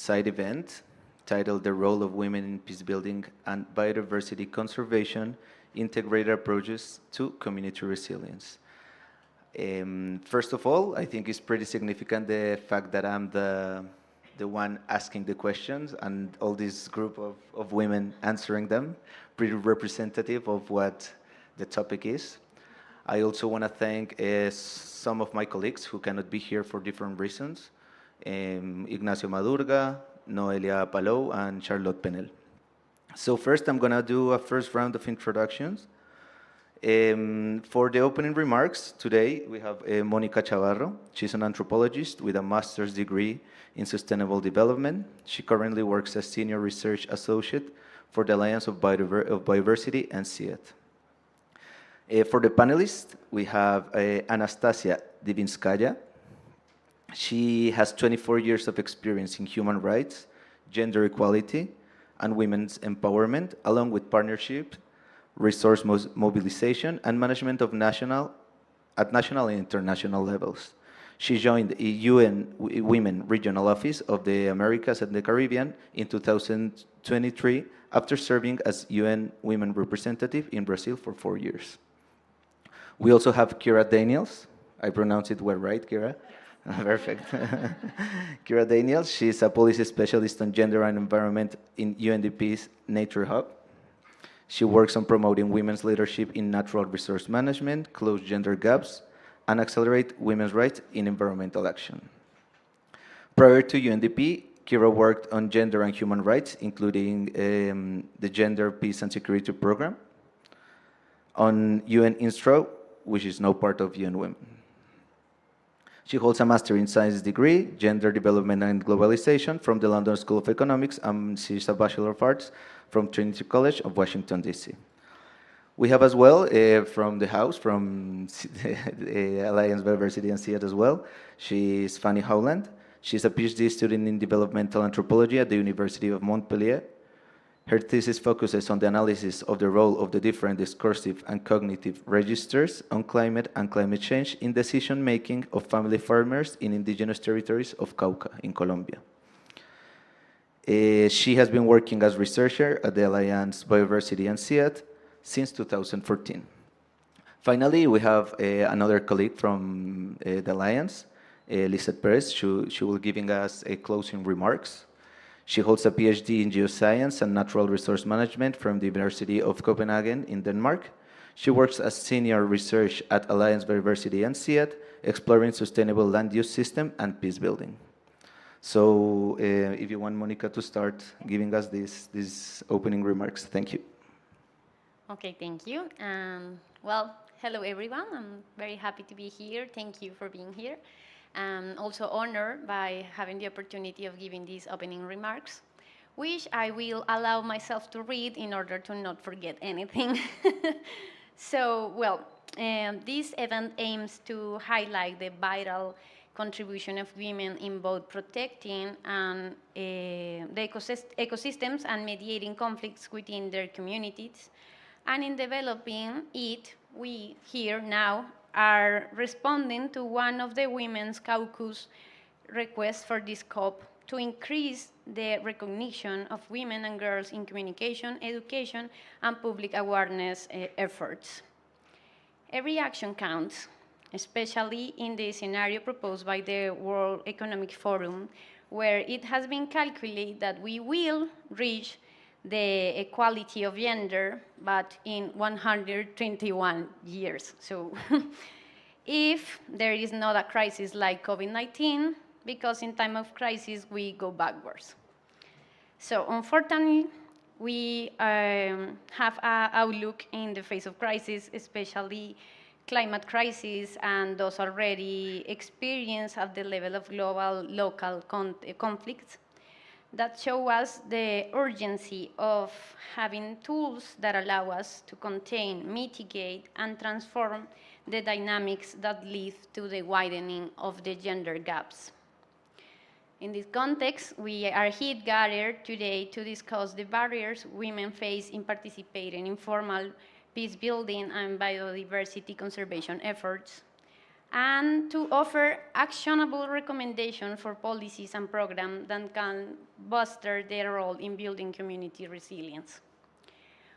side event titled The Role of Women in Peacebuilding and Biodiversity Conservation, Integrated Approaches to Community Resilience. First of all, I think it's pretty significant the fact that I'm the one asking the questions and all this group of women answering them, pretty representative of what the topic is. I also want to thank some of my colleagues who cannot be here for different reasons, Ignacio Madurga, Noelia Palou, and Charlotte Penel. So first, I'm going to do a first round of introductions. For the opening remarks, today we have Monica Chavarro. She's an anthropologist with a master's degree in sustainable development. She currently works as senior research associate for the Alliance of Biodiversity and CIAT. For the panelists, we have Anastasia Divinskaya. She has 24 years of experience in human rights, gender equality, and women's empowerment, along with partnership, resource mobilization, and management of national and international levels. She joined the UN Women Regional Office of the Americas and the Caribbean in 2023 after serving as UN Women Representative in Brazil for 4 years. We also have Kira Daniels. I pronounced it well, right, Kira? Perfect. Kira Daniels, she's a policy specialist on gender and environment in UNDP's Nature Hub. She works on promoting women's leadership in natural resource management, close gender gaps, and accelerate women's rights in environmental action. Prior to UNDP, Kira worked on gender and human rights, including the Gender, Peace and Security Program, on UN INSTRO, which is now part of UN Women. She holds a Master in Science degree, Gender Development and Globalization from the London School of Economics, and she's a Bachelor of Arts from Trinity College of Washington, D.C. We have as well, from the house, from the Alliance Biodiversity and CIAT as well, she's Fanny Howland. She's a PhD student in developmental anthropology at the University of Montpellier. Her thesis focuses on the analysis of the role of the different discursive and cognitive registers on climate and climate change in decision-making of family farmers in indigenous territories of Cauca in Colombia. She has been working as researcher at the Alliance Biodiversity and CIAT since 2014. Finally, we have another colleague from the Alliance, Lisette Perez. She will be giving us closing remarks. She holds a PhD in geoscience and natural resource management from the University of Copenhagen in Denmark. She works as senior research at Alliance Biodiversity and CIAT, exploring sustainable land use system and peace building. So if you want Monica to start giving us these opening remarks, thank you. Okay, thank you. Well, hello everyone. I'm very happy to be here. Thank you for being here. I'm also honored by having the opportunity of giving these opening remarks, which I will allow myself to read in order to not forget anything. So, well, this event aims to highlight the vital contribution of women in both protecting and the ecosystems and mediating conflicts within their communities. And in developing it, we here now are responding to one of the Women's Caucus requests for this COP to increase the recognition of women and girls in communication, education, and public awareness efforts. Every action counts, especially in the scenario proposed by the World Economic Forum, where it has been calculated that we will reach the equality of gender, but in 121 years. So if there is not a crisis like COVID-19, because in time of crisis, we go backwards. So unfortunately, we have an outlook in the face of crisis, especially climate crisis, and those already experienced at the level of global local conflicts, that show us the urgency of having tools that allow us to contain, mitigate, and transform the dynamics that lead to the widening of the gender gaps. In this context, we are here gathered today to discuss the barriers women face in participating in formal peace building and biodiversity conservation efforts, and to offer actionable recommendations for policies and programs that can bolster their role in building community resilience.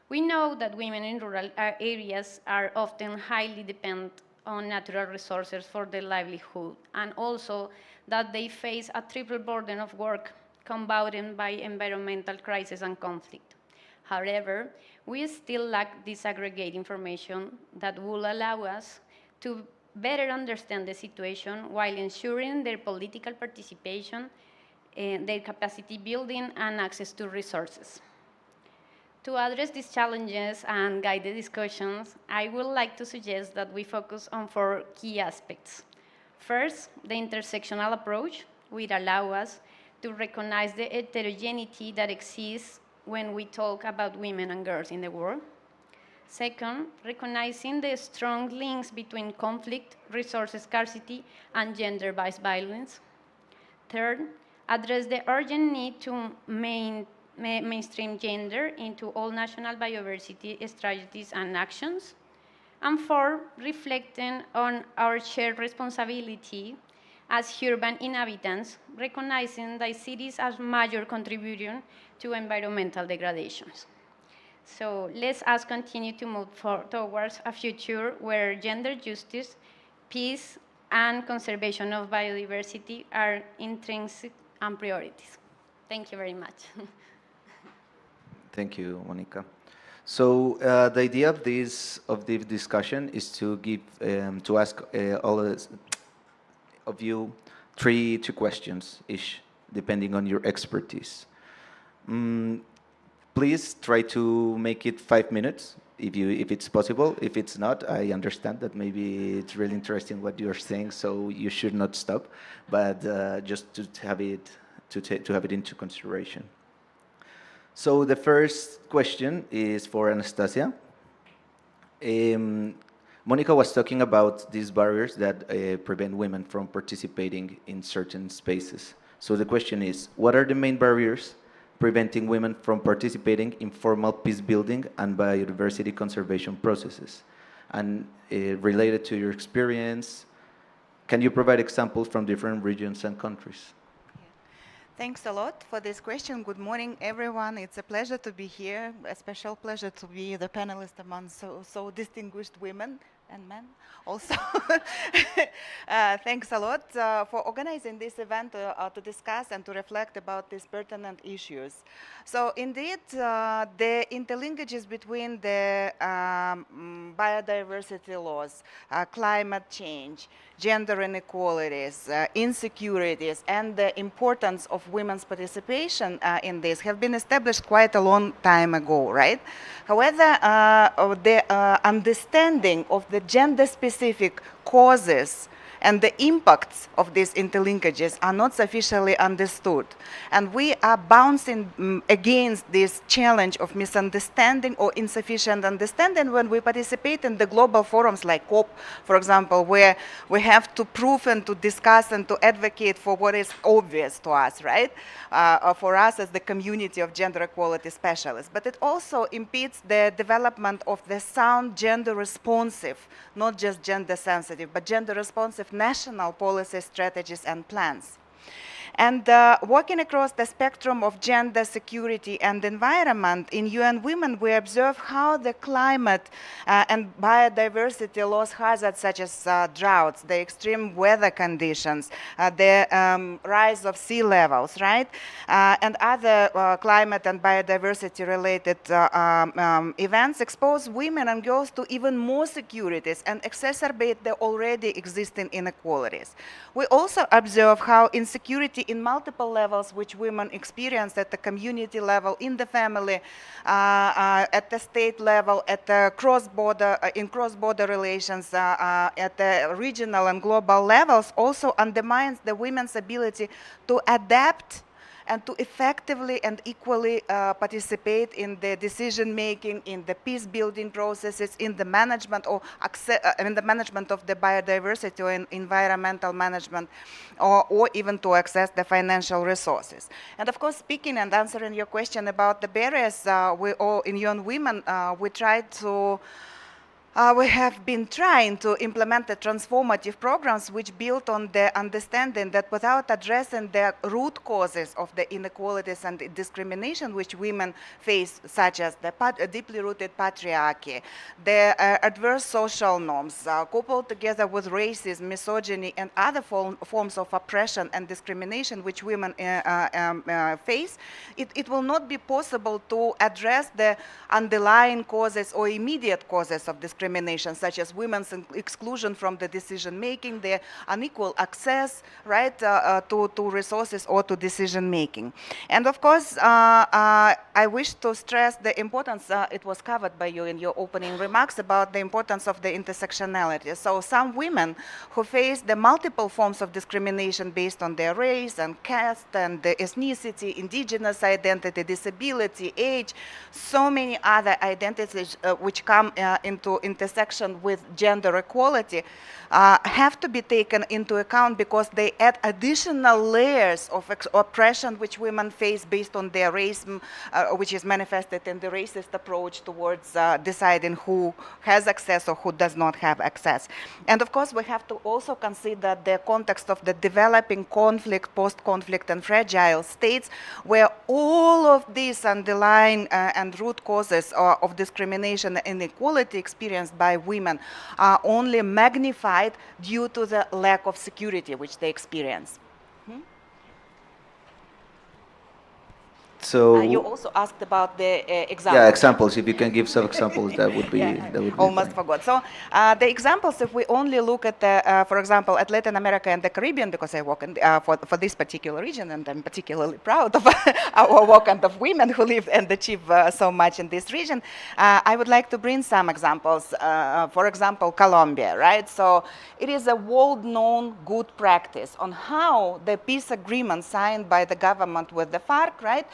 We know that women in rural areas are often highly dependent on natural resources for their livelihood, and also that they face a triple burden of work compounded by environmental crisis and conflict. However, we still lack disaggregate information that will allow us to better understand the situation while ensuring their political participation, their capacity building, and access to resources. To address these challenges and guide the discussions, I would like to suggest that we focus on four key aspects. First, the intersectional approach, which allows us to recognize the heterogeneity that exists when we talk about women and girls in the world. Second, recognizing the strong links between conflict, resource scarcity, and gender-based violence. Third, address the urgent need to mainstream gender into all national biodiversity strategies and actions. And four, reflecting on our shared responsibility as urban inhabitants, recognizing that cities as major contribution to environmental degradations. So let us continue to move towards a future where gender justice, peace, and conservation of biodiversity are intrinsic and priorities. Thank you very much. Thank you, Monica. So the idea of this discussion is to give to ask all of you two questions each, depending on your expertise. Please try to make it 5 minutes, if it's possible. If it's not, I understand that maybe it's really interesting what you're saying, so you should not stop. But just to have it into consideration. So the first question is for Anastasia. Monica was talking about these barriers that prevent women from participating in certain spaces. So the question is, what are the main barriers preventing women from participating in formal peace building and biodiversity conservation processes? And related to your experience, can you provide examples from different regions and countries? Thanks a lot for this question. Good morning, everyone. It's a pleasure to be here, a special pleasure to be the panelist among so distinguished women and men also. Thanks a lot for organizing this event to discuss and to reflect about these pertinent issues. So indeed, the interlinkages between the biodiversity laws, climate change, gender inequalities, insecurities, and the importance of women's participation in this have been established quite a long time ago, right? However, the understanding of the gender-specific causes and the impacts of these interlinkages are not sufficiently understood. And we are bouncing against this challenge of misunderstanding or insufficient understanding when we participate in the global forums like COP, for example, where we have to prove and to discuss and to advocate for what is obvious to us, right? For us as the community of gender equality specialists. But it also impedes the development of the sound gender responsive, not just gender sensitive, but gender responsive national policy strategies and plans. And working across the spectrum of gender, security, and environment, in UN Women, we observe how the climate and biodiversity laws hazards such as droughts, the extreme weather conditions, the rise of sea levels, right? And other climate and biodiversity-related events expose women and girls to even more securities and exacerbate the already existing inequalities. We also observe how insecurity in multiple levels which women experience at the community level, in the family, at the state level, at the cross-border, in cross-border relations, at the regional and global levels also undermines the women's ability to adapt and to effectively and equally participate in the decision-making, in the peace-building processes, in the management or in the management of the biodiversity or in environmental management, or even to access the financial resources. And of course, speaking and answering your question about the barriers, we all in UN Women, we try to We have been trying to implement the transformative programs which build on the understanding that without addressing the root causes of the inequalities and discrimination which women face, such as the deeply rooted patriarchy, the adverse social norms, coupled together with racism, misogyny, and other forms of oppression and discrimination which women face, it will not be possible to address the underlying causes or immediate causes of discrimination, such as women's exclusion from the decision making, their unequal access, right, to resources or to decision making. And of course, I wish to stress the importance, it was covered by you in your opening remarks, about the importance of the intersectionality. So some women who face the multiple forms of discrimination based on their race and caste and the ethnicity, indigenous identity, disability, age, so many other identities which come into intersection with gender equality, have to be taken into account because they add additional layers of oppression which women face based on their race, which is manifested in the racist approach towards deciding who has access or who does not have access. And of course, we have to also consider the context of the developing conflict, post-conflict, and fragile states, where all of these underlying and root causes of discrimination and inequality experienced by women are only magnified due to the lack of security which they experience. So you also asked about the examples. yeah, examples. If you can give some examples, that would be Yeah, that would be almost fine. forgot. So the examples, if we only look at, for example, at Latin America and the Caribbean, because I work in, for this particular region, and I'm particularly proud of our work and of women who live and achieve so much in this region, I would like to bring some examples. For example, Colombia, right? So it is a world-known good practice on how the peace agreement signed by the government with the FARC, right,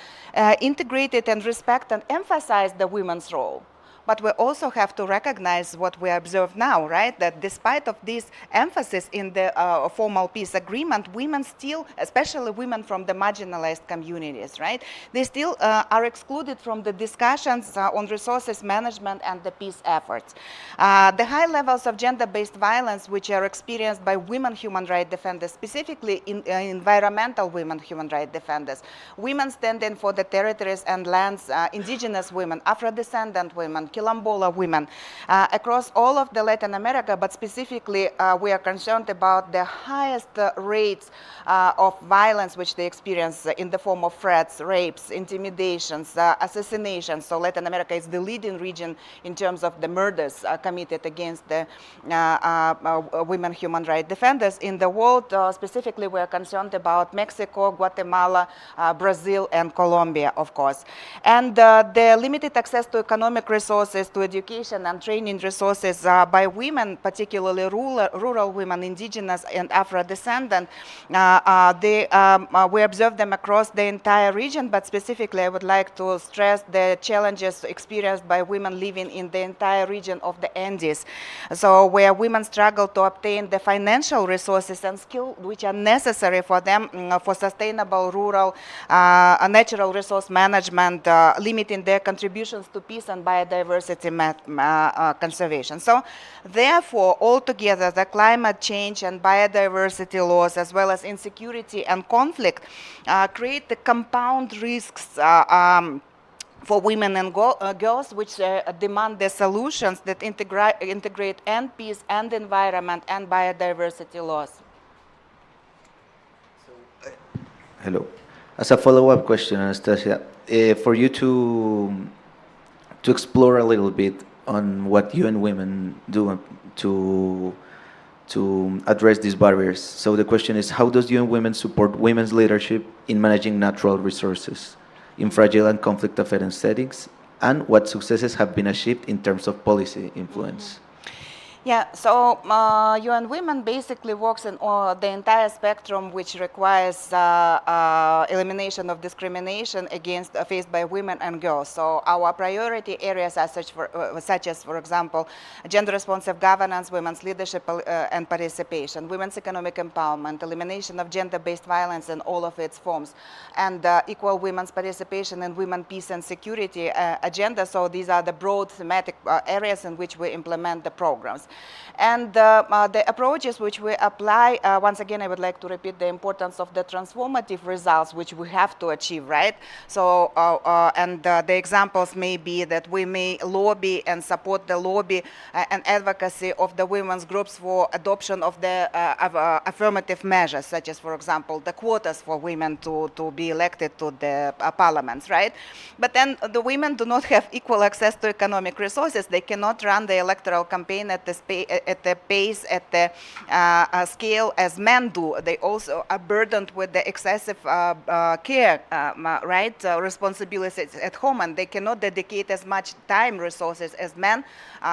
integrated and respect and emphasize the women's role. But we also have to recognize what we observe now, right? That despite of this emphasis in the formal peace agreement, women still, especially women from the marginalized communities, right? They still are excluded from the discussions on resources management and the peace efforts. The high levels of gender-based violence which are experienced by women human rights defenders, specifically in environmental women human rights defenders, women standing for the territories and lands, indigenous women, Afro-descendant women, Quilombola women, across all of the Latin America, but specifically we are concerned about the highest rates of violence which they experience in the form of threats, rapes, intimidations, assassinations. So Latin America is the leading region in terms of the murders committed against the women human rights defenders in the world. Specifically, we are concerned about Mexico, Guatemala, Brazil, and Colombia, of course. And the limited access to economic resources, to education and training resources by women, particularly rural women, indigenous and Afro-descendant, we observe them across the entire region, but specifically I would like to stress the challenges experienced by women living in the entire region of the Andes. So where women struggle to obtain the financial resources and skills which are necessary for them for sustainable rural natural resource management, limiting their contributions to peace and biodiversity conservation. So therefore, altogether, the climate change and biodiversity laws, as well as insecurity and conflict, create the compound risks for women and girls, which demand the solutions that integrate and peace and environment and biodiversity laws. Hello. As a follow-up question, Anastasia, for you to explore a little bit on what UN Women do to address these barriers. So the question is, how does UN Women support women's leadership in managing natural resources in fragile and conflict-affected settings, and what successes have been achieved in terms of policy influence? Yeah, so UN Women basically works in the entire spectrum which requires elimination of discrimination against faced by women and girls. So our priority areas are such as, for example, gender-responsive governance, women's leadership and participation, women's economic empowerment, elimination of gender-based violence in all of its forms, and equal women's participation in women, peace and security agenda. So these are the broad thematic areas in which we implement the programs. And the approaches which we apply, once again, I would like to repeat the importance of the transformative results which we have to achieve, right? So, the examples may be that we may lobby and support the lobby and advocacy of the women's groups for adoption of the affirmative measures, such as, for example, the quotas for women to be elected to the parliaments, right? But then the women do not have equal access to economic resources. They cannot run the electoral campaign at the pace, at the scale as men do. They also are burdened with the excessive care, right, responsibilities at home, and they cannot dedicate as much time, resources as men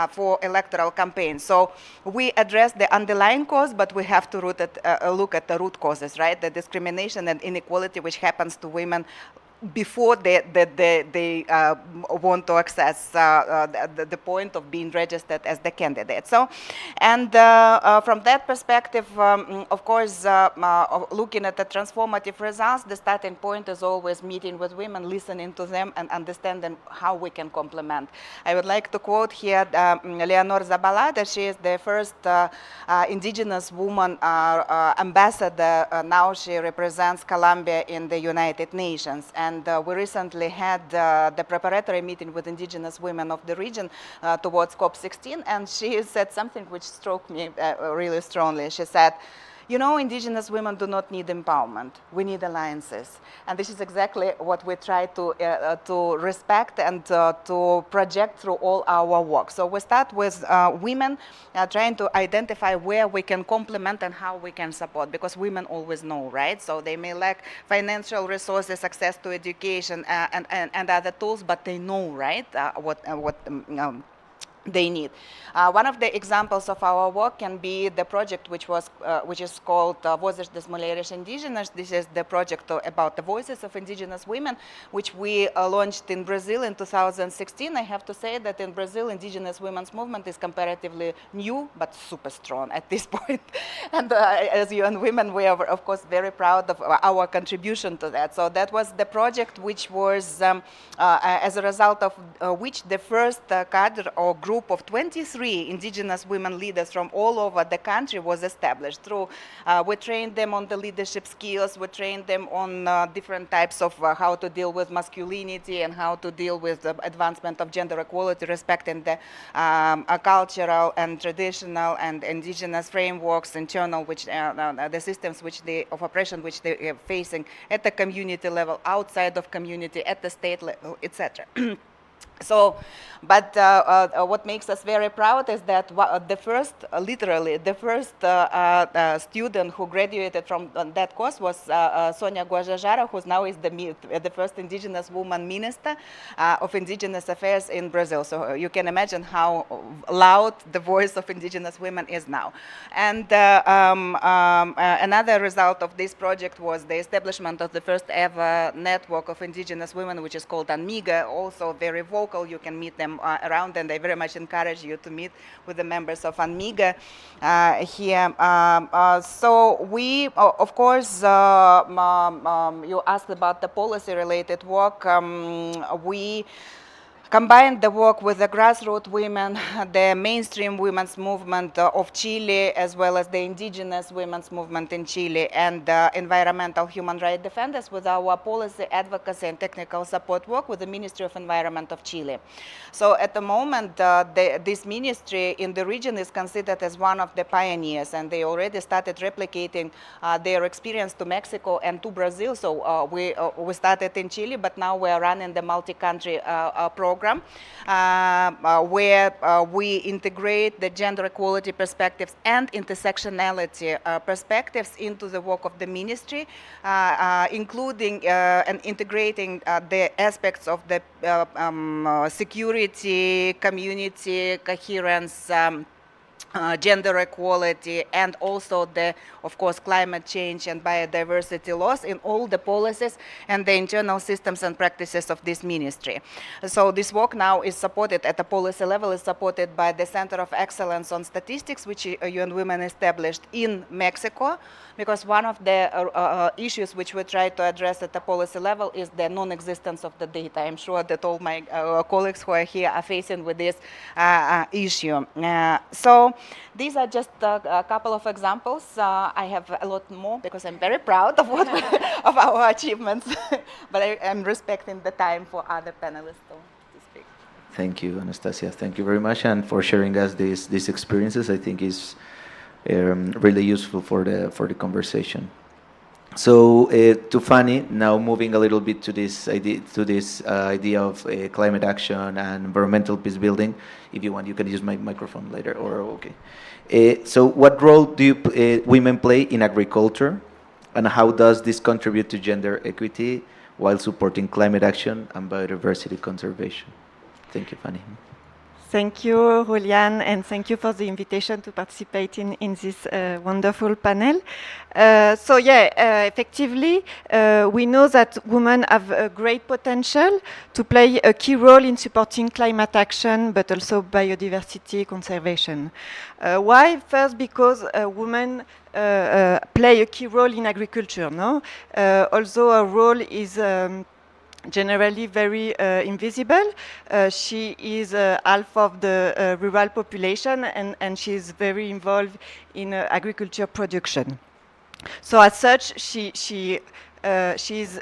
for electoral campaigns. So we address the underlying cause, but we have to look at the root causes, right? The discrimination and inequality which happens to women before they want to access the point of being registered as the candidate. So, and from that perspective, of course, looking at the transformative results, the starting point is always meeting with women, listening to them, and understanding how we can complement. I would like to quote here Leonor Zabalada. She is the first indigenous woman ambassador. Now she represents Colombia in the United Nations. And we recently had the preparatory meeting with indigenous women of the region towards COP16, and she said something which struck me really strongly. She said, you know, indigenous women do not need empowerment. We need alliances. And this is exactly what we try to respect and to project through all our work. So we start with women trying to identify where we can complement and how we can support, because women always know, right? So they may lack financial resources, access to education, and other tools, but they know, right, what they need. One of the examples of our work can be the project which is called Vozes das Mulheres Indígenas. This is the project about the voices of indigenous women, which we launched in Brazil in 2016. I have to say that in Brazil, indigenous women's movement is comparatively new, but super strong at this point. And as UN Women, we are, of course, very proud of our contribution to that. So that was the project which was, as a result of which the first cadre or group of 23 indigenous women leaders from all over the country was established. We trained them on the leadership skills, we trained them on different types of how to deal with masculinity and how to deal with the advancement of gender equality, respecting the cultural and traditional and indigenous frameworks, internal, which the systems of oppression which they are facing at the community level, outside of community, at the state level, etc. So, but what makes us very proud is that literally the first student who graduated from that course was Sonia Guajajara, who now is the first indigenous woman minister of indigenous affairs in Brazil. So you can imagine how loud the voice of indigenous women is now. And another result of this project was the establishment of the first ever network of indigenous women, which is called Amiga, also very vocal. You can meet them around, and I very much encourage you to meet with the members of Amiga here. So we, of course, you asked about the policy-related work. We combined the work with the grassroots women, the mainstream women's movement of Chile, as well as the indigenous women's movement in Chile, and environmental human rights defenders with our policy advocacy and technical support work with the Ministry of Environment of Chile. So at the moment, this ministry in the region is considered as one of the pioneers, and they already started replicating their experience to Mexico and to Brazil. So we started in Chile, but now we are running the multi-country program where we integrate the gender equality perspectives and intersectionality perspectives into the work of the ministry, including and integrating the aspects of the security, community, coherence, gender equality, and also the, of course, climate change and biodiversity loss in all the policies and the internal systems and practices of this ministry. So this work now is supported at the policy level, is supported by the Center of Excellence on Statistics, which UN Women established in Mexico, because one of the issues which we try to address at the policy level is the non-existence of the data. I'm sure that all my colleagues who are here are facing with this issue. So these are just a couple of examples. I have a lot more because I'm very proud of what of our achievements, but I'm respecting the time for other panelists to speak. Thank you, Anastasia. Thank you very much, and for sharing us these experiences. I think is really useful for the conversation. So to Fanny, now moving a little bit to this idea of climate action and environmental peace building. If you want, you can use my microphone later, or okay. So what role do women play in agriculture, and how does this contribute to gender equity while supporting climate action and biodiversity conservation? Thank you, Fanny. Thank you, Julian, and thank you for the invitation to participate in this wonderful panel. Effectively, we know that women have a great potential to play a key role in supporting climate action, but also biodiversity conservation. Why? First, because women play a key role in agriculture, no? Although her role is generally very invisible. She is half of the rural population, and she is very involved in agriculture production. So as such, she is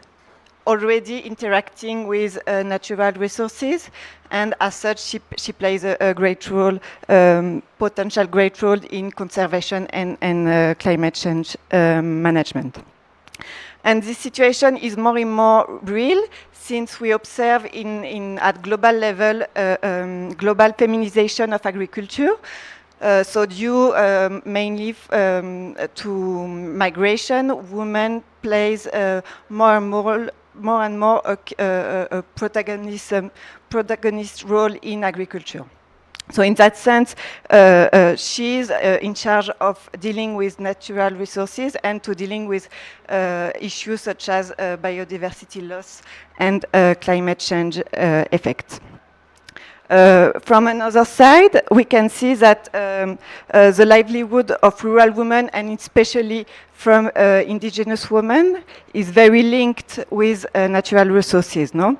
already interacting with natural resources, and as such, she plays a great role, potential great role in conservation and climate change management. And this situation is more and more real since we observe at global level global feminization of agriculture. So due mainly to migration, women plays more and more a protagonist role in agriculture. So in that sense, she's in charge of dealing with natural resources and to dealing with issues such as biodiversity loss and climate change effects. From another side, we can see that the livelihood of rural women, and especially from indigenous women, is very linked with natural resources, no?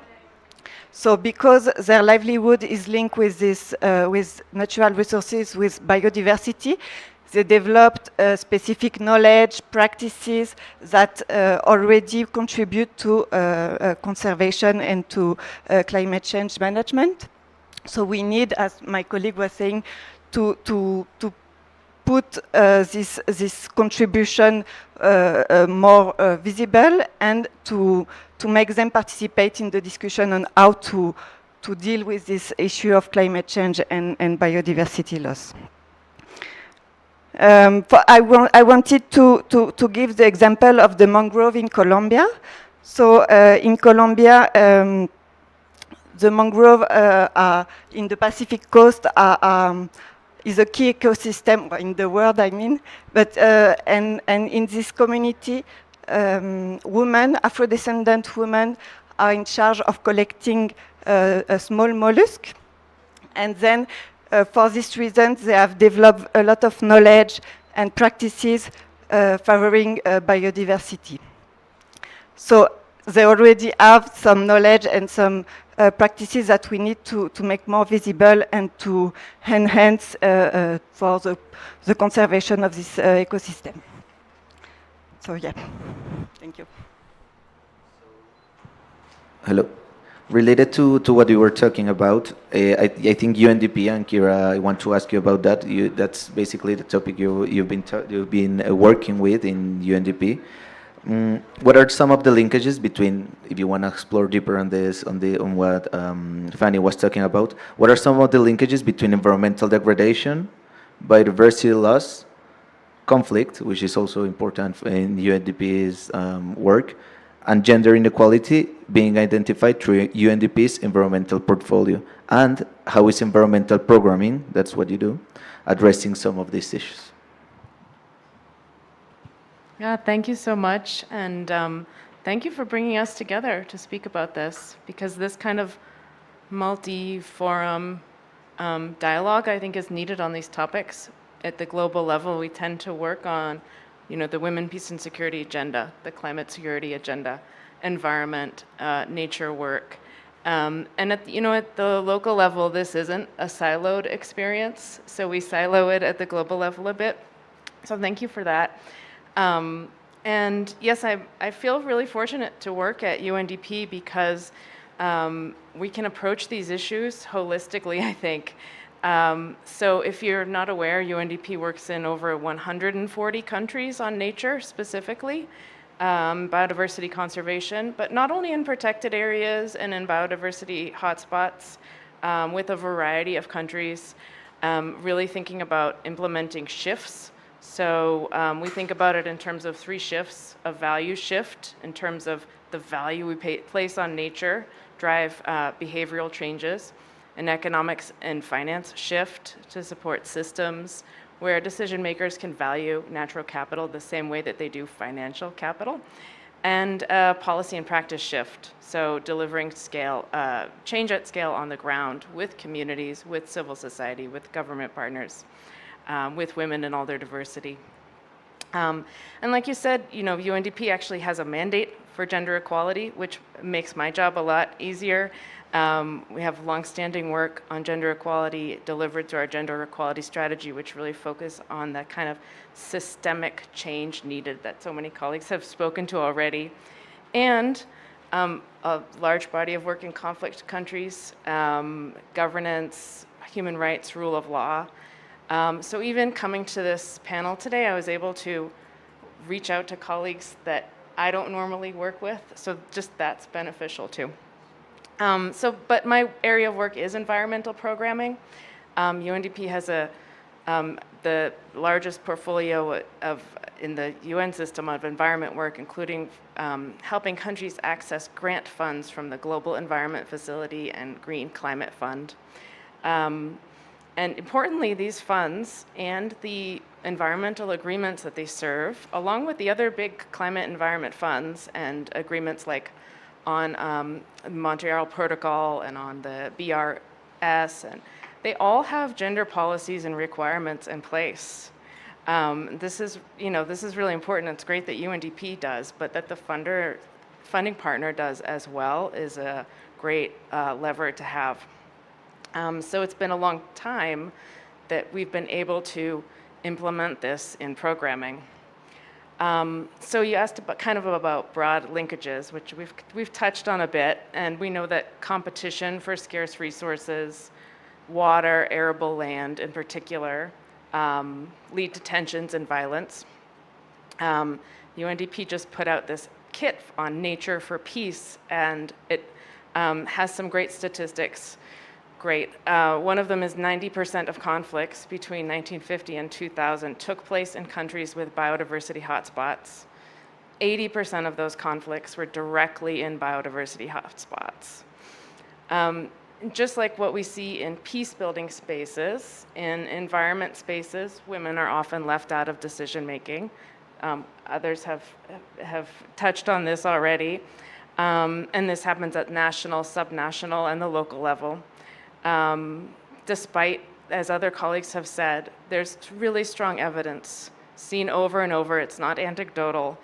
So because their livelihood is linked with this, with natural resources, with biodiversity, they developed specific knowledge, practices that already contribute to conservation and to climate change management. So we need, as my colleague was saying, to put this contribution more visible, and to make them participate in the discussion on how to deal with this issue of climate change and biodiversity loss. I wanted to give the example of the mangrove in Colombia. So in Colombia, the mangrove in the Pacific coast is a key ecosystem in the world, I mean. But and in this community, women, Afro-descendant women, are in charge of collecting a small mollusk, and then for this reason, they have developed a lot of knowledge and practices favoring biodiversity. So they already have some knowledge and some practices that we need to make more visible and to enhance for the conservation of this ecosystem. So yeah, thank you. Hello. Related to what you were talking about, I think UNDP, and Kira, I want to ask you about that. That's basically the topic you've been working with in UNDP. What are some of the linkages between, if you want to explore deeper on this, on what Fanny was talking about, what are some of the linkages between environmental degradation, biodiversity loss, conflict, which is also important in UNDP's work, and gender inequality being identified through UNDP's environmental portfolio? And how is environmental programming, that's what you do, addressing some of these issues. Yeah, thank you so much. And thank you for bringing us together to speak about this, because this kind of multi-forum dialogue, I think, is needed on these topics. At the global level, we tend to work on, the women, peace, and security agenda, the climate security agenda, environment, nature work. And at the local level, this isn't a siloed experience, so we silo it at the global level a bit. So thank you for that. And yes, I feel really fortunate to work at UNDP because we can approach these issues holistically, I think. So if you're not aware, UNDP works in over 140 countries on nature specifically, biodiversity conservation, but not only in protected areas and in biodiversity hotspots with a variety of countries, really thinking about implementing shifts. So we think about it in terms of 3 shifts: a value shift in terms of the value we place on nature, drive behavioral changes; an economics and finance shift to support systems where decision makers can value natural capital the same way that they do financial capital; and a policy and practice shift, so delivering change at scale on the ground with communities, with civil society, with government partners, with women and all their diversity. And like you said, UNDP actually has a mandate for gender equality, which makes my job a lot easier. We have longstanding work on gender equality delivered through our gender equality strategy, which really focus on that kind of systemic change needed that so many colleagues have spoken to already. And a large body of work in conflict countries, governance, human rights, rule of law. So even coming to this panel today, I was able to reach out to colleagues that I don't normally work with, so just that's beneficial too. But my area of work is environmental programming. UNDP has the largest portfolio in the UN system of environment work, including helping countries access grant funds from the Global Environment Facility and Green Climate Fund. And importantly, these funds and the environmental agreements that they serve, along with the other big climate environment funds and agreements like on the Montreal Protocol and on the BRS, and they all have gender policies and requirements in place. This is really important. It's great that UNDP does, but that the funding partner does as well is a great lever to have. So it's been a long time that we've been able to implement this in programming. So you asked about broad linkages, which we've touched on a bit, and we know that competition for scarce resources, water, arable land in particular, lead to tensions and violence. UNDP just put out this kit on nature for peace, and it has some great statistics. One of them is 90% of conflicts between 1950 and 2000 took place in countries with biodiversity hotspots. 80% of those conflicts were directly in biodiversity hotspots. Just like what we see in peace-building spaces, in environment spaces, women are often left out of decision-making. Others have touched on this already. And this happens at national, subnational, and the local level. Despite, as other colleagues have said, there's really strong evidence seen over and over, it's not anecdotal,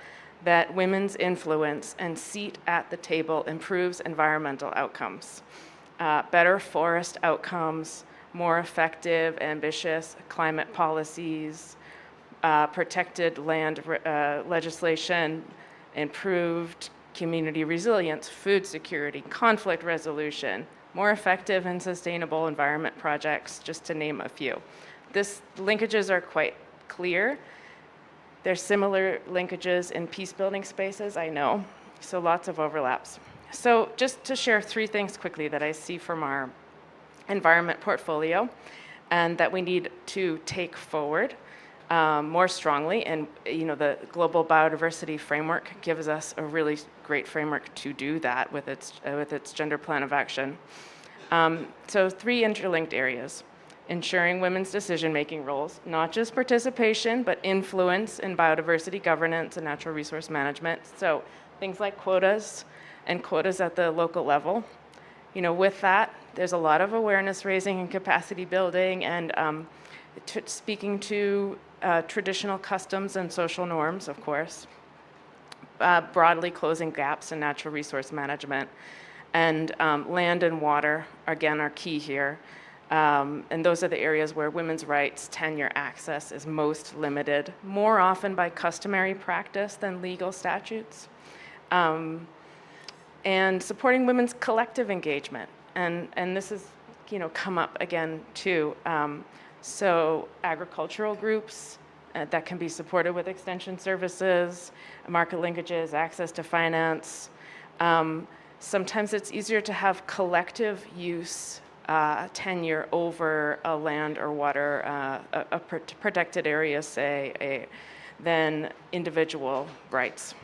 that women's influence and seat at the table improves environmental outcomes. Better forest outcomes, more effective, ambitious climate policies, protected land legislation, improved community resilience, food security, conflict resolution, more effective and sustainable environment projects, just to name a few. Linkages are quite clear. There's similar linkages in peace-building spaces, I know, so lots of overlaps. So just to share 3 things quickly that I see from our environment portfolio and that we need to take forward more strongly, and the Global Biodiversity Framework gives us a really great framework to do that with its gender plan of action. So 3 interlinked areas. ensuring women's decision-making roles, not just participation, but influence in biodiversity governance and natural resource management. So things like quotas and quotas at the local level. You know, with that, there's a lot of awareness raising and capacity building and speaking to traditional customs and social norms, of course, broadly closing gaps in natural resource management. And land and water, again, are key here. And those are the areas where women's rights, tenure, access is most limited, more often by customary practice than legal statutes. And supporting women's collective engagement. And this has, you know, come up again too. So agricultural groups that can be supported with extension services, market linkages, access to finance. Sometimes it's easier to have collective use tenure over a land or water, a protected area, say, than individual rights.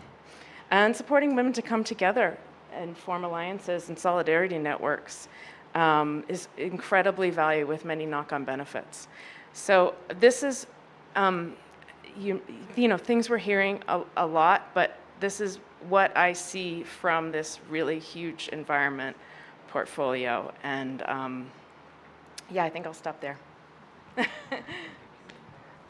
And supporting women to come together and form alliances and solidarity networks is incredibly valuable with many knock-on benefits. So this is, you know, things we're hearing a lot, but this is what I see from this really huge environment portfolio. And yeah, I think I'll stop there.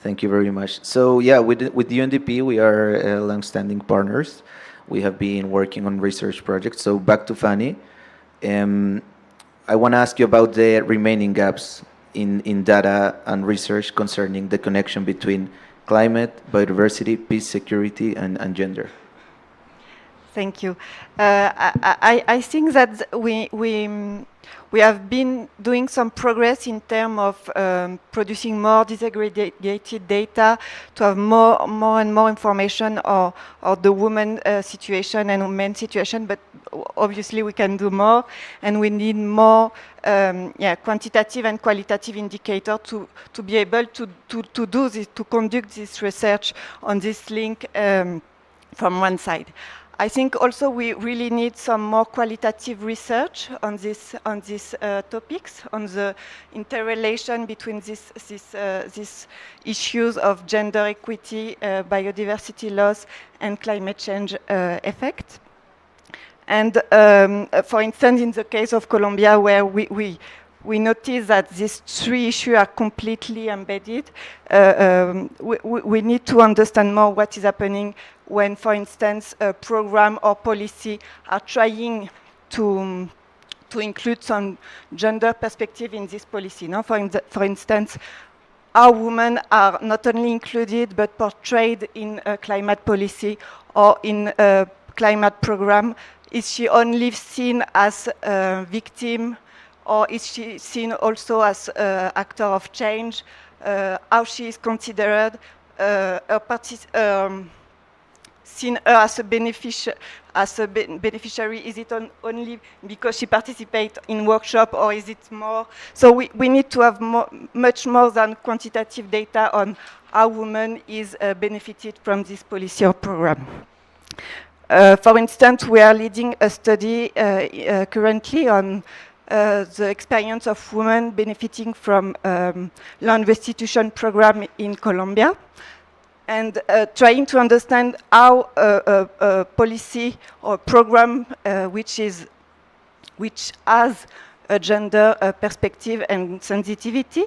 Thank you very much. So yeah, with UNDP, we are long-standing partners. We have been working on research projects. So back to Fanny. I want to ask you about the remaining gaps in data and research concerning the connection between climate, biodiversity, peace, security, and gender. Thank you. I think that we have been doing some progress in terms of producing more disaggregated data to have more and more information on the woman situation and men situation, but obviously we can do more, and we need more quantitative and qualitative indicator to be able to do this, to conduct this research on this link from one side. I think also we really need some more qualitative research on these topics, on the interrelation between these issues of gender equity, biodiversity loss, and climate change effect. And for instance, in the case of Colombia, where we notice that these three issues are completely embedded, we need to understand more what is happening when, for instance, a program or policy are trying to include some gender perspective in this policy. No? For instance, how women are not only included but portrayed in a climate policy or in a climate program. Is she only seen as a victim, or is she seen also as an actor of change? How she is considered, seen as a beneficiary? Is it only because she participates in workshop, or is it more? So we need to have much more than quantitative data on how women is benefited from this policy or program. For instance, we are leading a study currently on the experience of women benefiting from land restitution program in Colombia, and trying to understand how a policy or program which has a gender perspective and sensitivity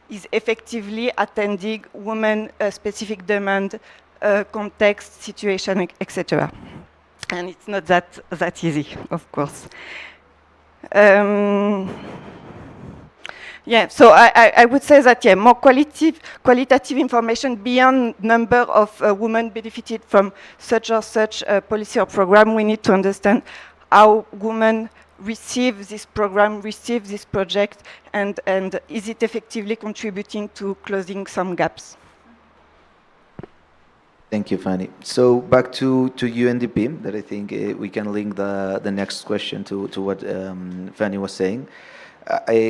is effectively attending women-specific demand, context, situation, etc. And it's not that easy, of course. Yeah, so I would say that, yeah, more qualitative information beyond number of women benefited from such or such policy or program. We need to understand how women receive this program, receive this project, and is it effectively contributing to closing some gaps? Thank you, Fanny. So back to UNDP, that I think we can link the next question to what Fanny was saying.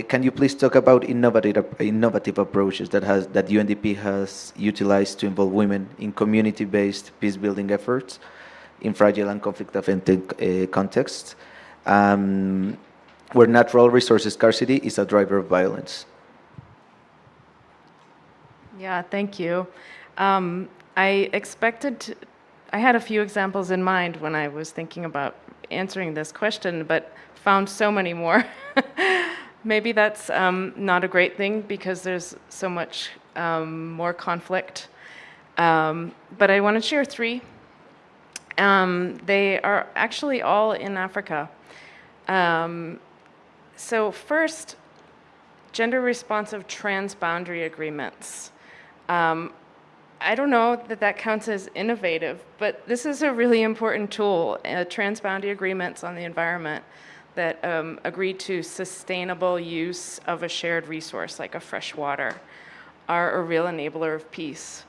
Can you please talk about innovative approaches that UNDP has utilized to involve women in community-based peace-building efforts in fragile and conflict-affected contexts, where natural resource scarcity is a driver of violence? Yeah, thank you. I had a few examples in mind when I was thinking about answering this question, but found so many more. Maybe that's not a great thing because there's so much more conflict. But I want to share three. They are actually all in Africa. So first, gender-responsive transboundary agreements. I don't know that that counts as innovative, but this is a really important tool, transboundary agreements on the environment that agree to sustainable use of a shared resource like a fresh water are a real enabler of peace.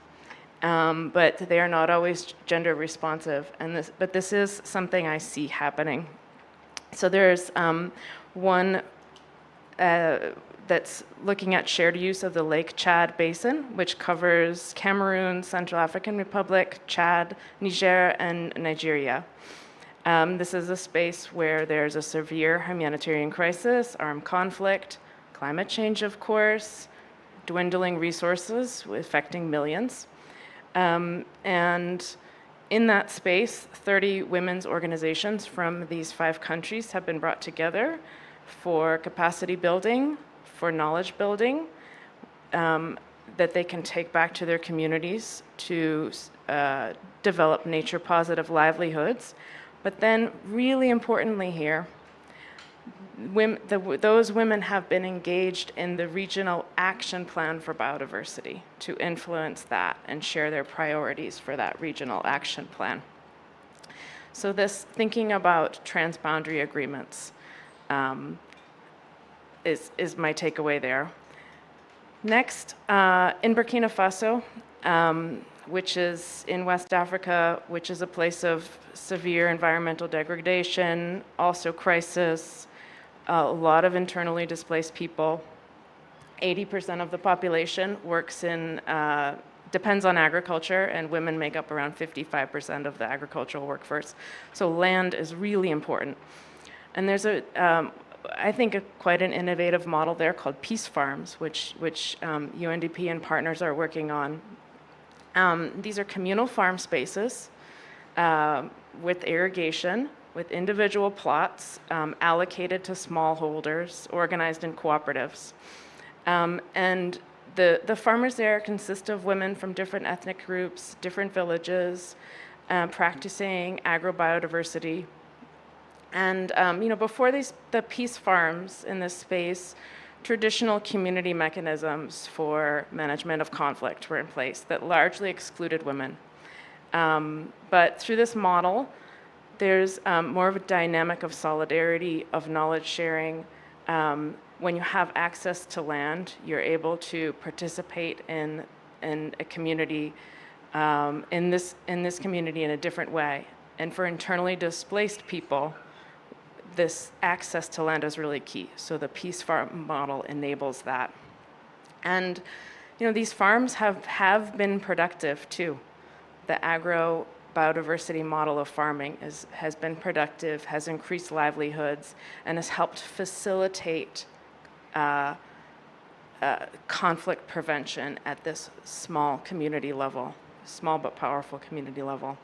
But they are not always gender responsive, but this is something I see happening. So there's one that's looking at shared use of the Lake Chad Basin, which covers Cameroon, Central African Republic, Chad, Niger, and Nigeria. This is a space where there's a severe humanitarian crisis, armed conflict, climate change, of course, dwindling resources affecting millions. And in that space, 30 women's organizations from these 5 countries have been brought together for capacity building, for knowledge building, that they can take back to their communities to develop nature-positive livelihoods. But then, really importantly here, those women have been engaged in the regional action plan for biodiversity to influence that and share their priorities for that regional action plan. So this thinking about transboundary agreements is my takeaway there. Next, in Burkina Faso, which is in West Africa, which is a place of severe environmental degradation, also crisis, a lot of internally displaced people. 80% of the population depends on agriculture, and women make up around 55% of the agricultural workforce. So land is really important. And there's I think quite an innovative model there called peace farms, which UNDP and partners are working on. These are communal farm spaces with irrigation, with individual plots allocated to smallholders, organized in cooperatives. And the farmers there consist of women from different ethnic groups, different villages, practicing agrobiodiversity. And before the peace farms in this space, traditional community mechanisms for management of conflict were in place that largely excluded women. But through this model, there's more of a dynamic of solidarity, of knowledge sharing. When you have access to land, you're able to participate in a community, in this community in a different way. And for internally displaced people, this access to land is really key. So the peace farm model enables that. And these farms have been productive too. The agro-biodiversity model of farming has been productive, has increased livelihoods, and has helped facilitate conflict prevention at this small community level, small but powerful community level.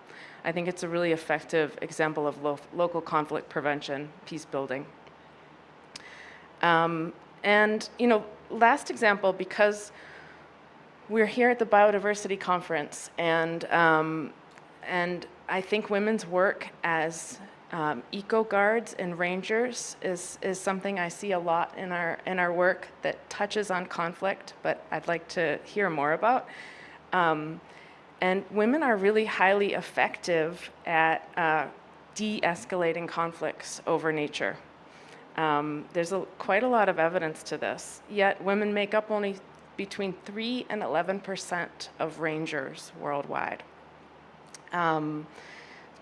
I think it's a really effective example of local conflict prevention, peace building. And last example, because we're here at the Biodiversity Conference, and I think women's work as eco-guards and rangers is something I see a lot in our work that touches on conflict, but I'd like to hear more about. And women are really highly effective at de-escalating conflicts over nature. There's quite a lot of evidence to this, yet women make up only between 3 and 11% of rangers worldwide.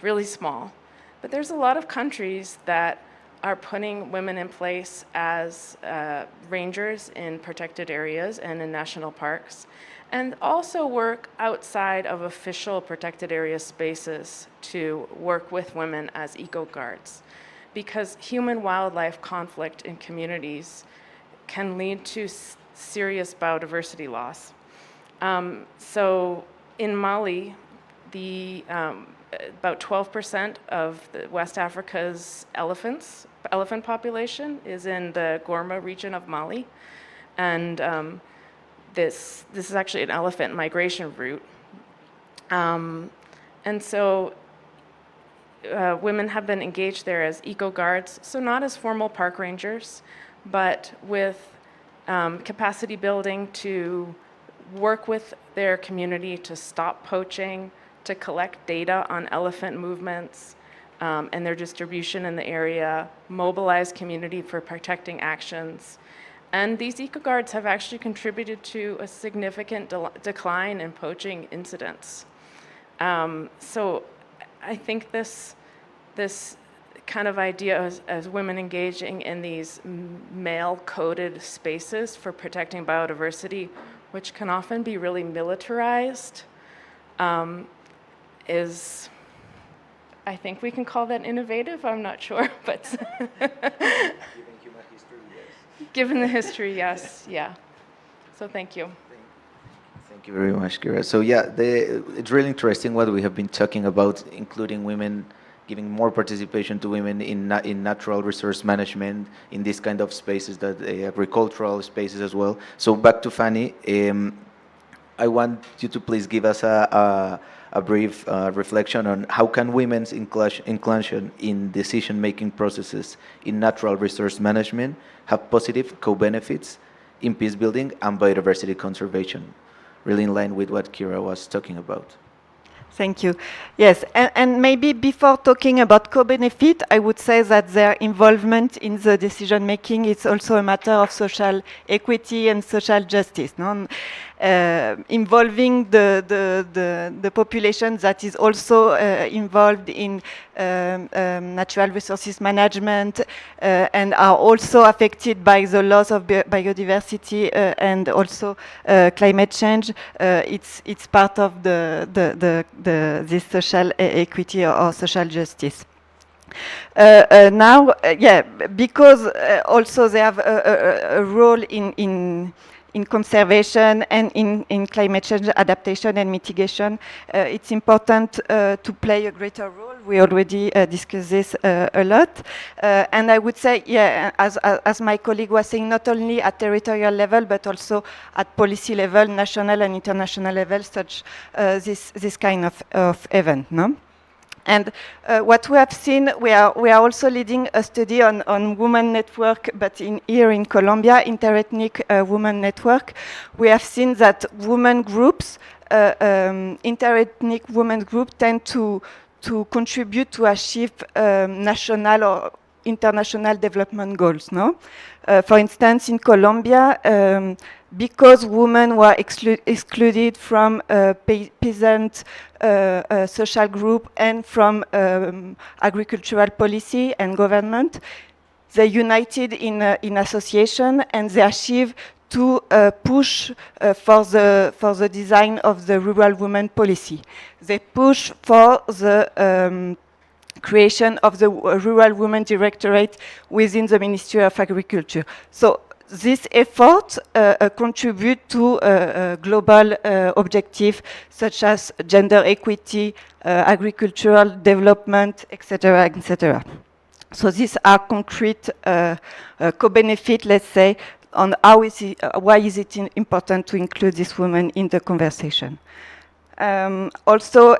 Really small. But there's a lot of countries that are putting women in place as rangers in protected areas and in national parks, and also work outside of official protected area spaces to work with women as eco-guards. Because human-wildlife conflict in communities can lead to serious biodiversity loss. So in Mali, about 12% of West Africa's elephant population is in the Gorma region of Mali, and this is actually an elephant migration route, and so women have been engaged there as eco guards, so not as formal park rangers, but with capacity building to work with their community to stop poaching, to collect data on elephant movements and their distribution in the area, mobilize community for protecting actions. And these eco-guards have actually contributed to a significant decline in poaching incidents. So I think this kind of idea as women engaging in these male-coded spaces for protecting biodiversity, which can often be really militarized, is, I think we can call that innovative, I'm not sure, but Given human history, yes. given the history, yes, yeah. So thank you. Thank you very much, Kira. So yeah, it's really interesting what we have been talking about, including women, giving more participation to women in natural resource management, in these kind of spaces, that agricultural spaces as well. So back to Fanny, I want you to please give us a brief reflection on how can women's inclusion in decision-making processes in natural resource management have positive co-benefits in peace building and biodiversity conservation, really in line with what Kira was talking about. Thank you. Yes, and maybe before talking about co-benefit, I would say that their involvement in the decision-making is also a matter of social equity and social justice, no? Involving the population that is also involved in natural resources management and are also affected by the loss of biodiversity and also climate change. It's part of this social equity or social justice. Now, because also they have a role in conservation and in climate change adaptation and mitigation, it's important to play a greater role. We already discussed this a lot. And I would say, as my colleague was saying, not only at territorial level, but also at policy level, national and international level, such this kind of event, no? And what we have seen, we are also leading a study on women network, but here in Colombia, interethnic women network. We have seen that women groups, interethnic women groups, tend to contribute to achieve national or international development goals. No, for instance, in Colombia, because women were excluded from peasant social group and from agricultural policy and government, they united in association and they achieved to push for the design of the rural women policy. They push for the creation of the Rural Women Directorate within the Ministry of Agriculture. So this effort contribute to global objectives such as gender equity, agricultural development, etc., etc. So these are concrete co-benefit, let's say, on why is it important to include these women in the conversation. Also,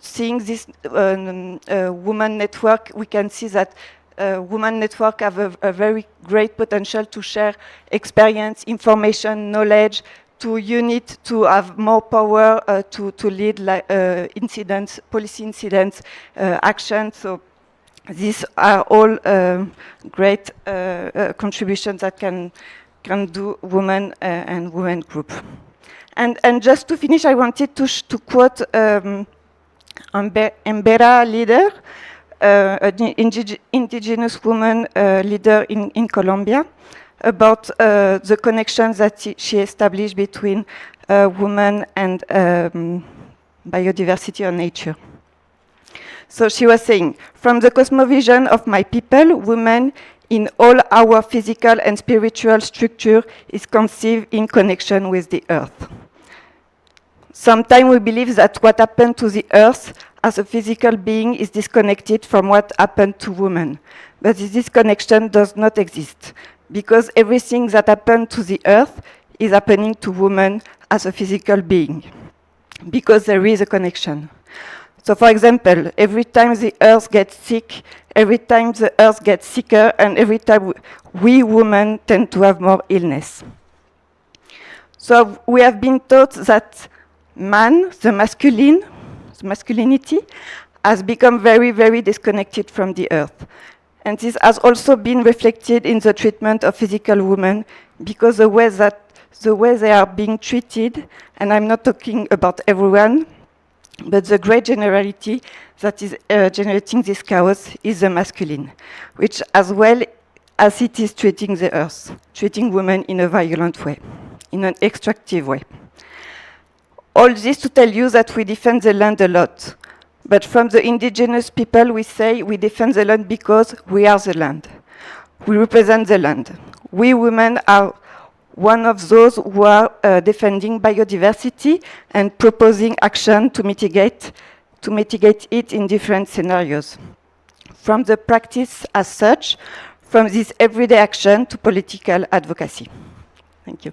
seeing this women network, we can see that women network have a very great potential to share experience, information, knowledge, to unite, to have more power to lead incidents, policy incidents, action. So these are all great contributions that can do women and women group. And just to finish, I wanted to quote Mbera leader, an indigenous woman leader in Colombia, about the connections that she established between women and biodiversity or nature. So she was saying, from the cosmovision of my people, women in all our physical and spiritual structure is conceived in connection with the earth. Sometimes we believe that what happened to the Earth as a physical being is disconnected from what happened to women. But this disconnection does not exist, because everything that happened to the Earth is happening to women as a physical being, because there is a connection. So for example, every time the Earth gets sick, every time the Earth gets sicker, and every time we women tend to have more illness. So we have been taught that man, the masculinity, has become very, very disconnected from the Earth. And this has also been reflected in the treatment of physical women, because the way they are being treated, and I'm not talking about everyone, but the great generality that is generating this chaos is the masculine, which as well as it is treating the Earth, treating women in a violent way, in an extractive way. All this to tell you that we defend the land a lot. But from the indigenous people, we say we defend the land because we are the land. We represent the land. We women are one of those who are defending biodiversity and proposing action to mitigate it in different scenarios. From the practice as such, from this everyday action to political advocacy. Thank you.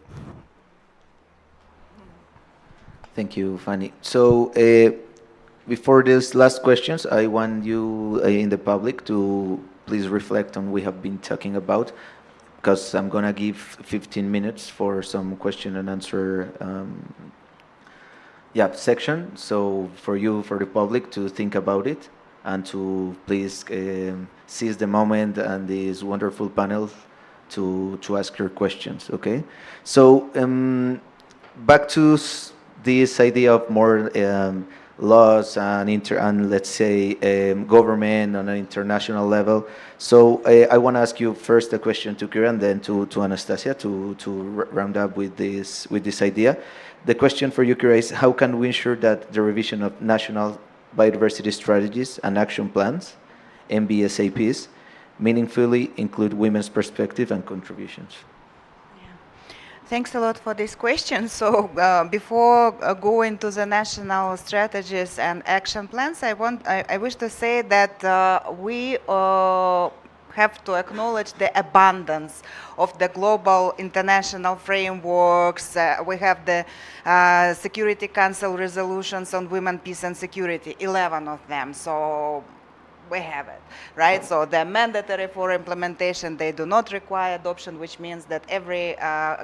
Thank you, Fanny. So before these last questions, I want you in the public to please reflect on what we have been talking about, because I'm going to give 15 minutes for some question and answer section. So for you, for the public, to think about it and to please seize the moment and this wonderful panel to ask your questions, okay? So back to this idea of more laws and let's say government on an international level. So I want to ask you first a question to Kira and then to Anastasia to round up with this idea. The question for you, Kira, is how can we ensure that the revision of national biodiversity strategies and action plans, NBSAPs, meaningfully include women's perspective and contributions? Thanks a lot for this question. So before going to the national strategies and action plans, I wish to say that we have to acknowledge the abundance of the global international frameworks. We have the Security Council resolutions on women, peace and security, 11 of them. So we have it, right? So they're mandatory for implementation. They do not require adoption, which means that every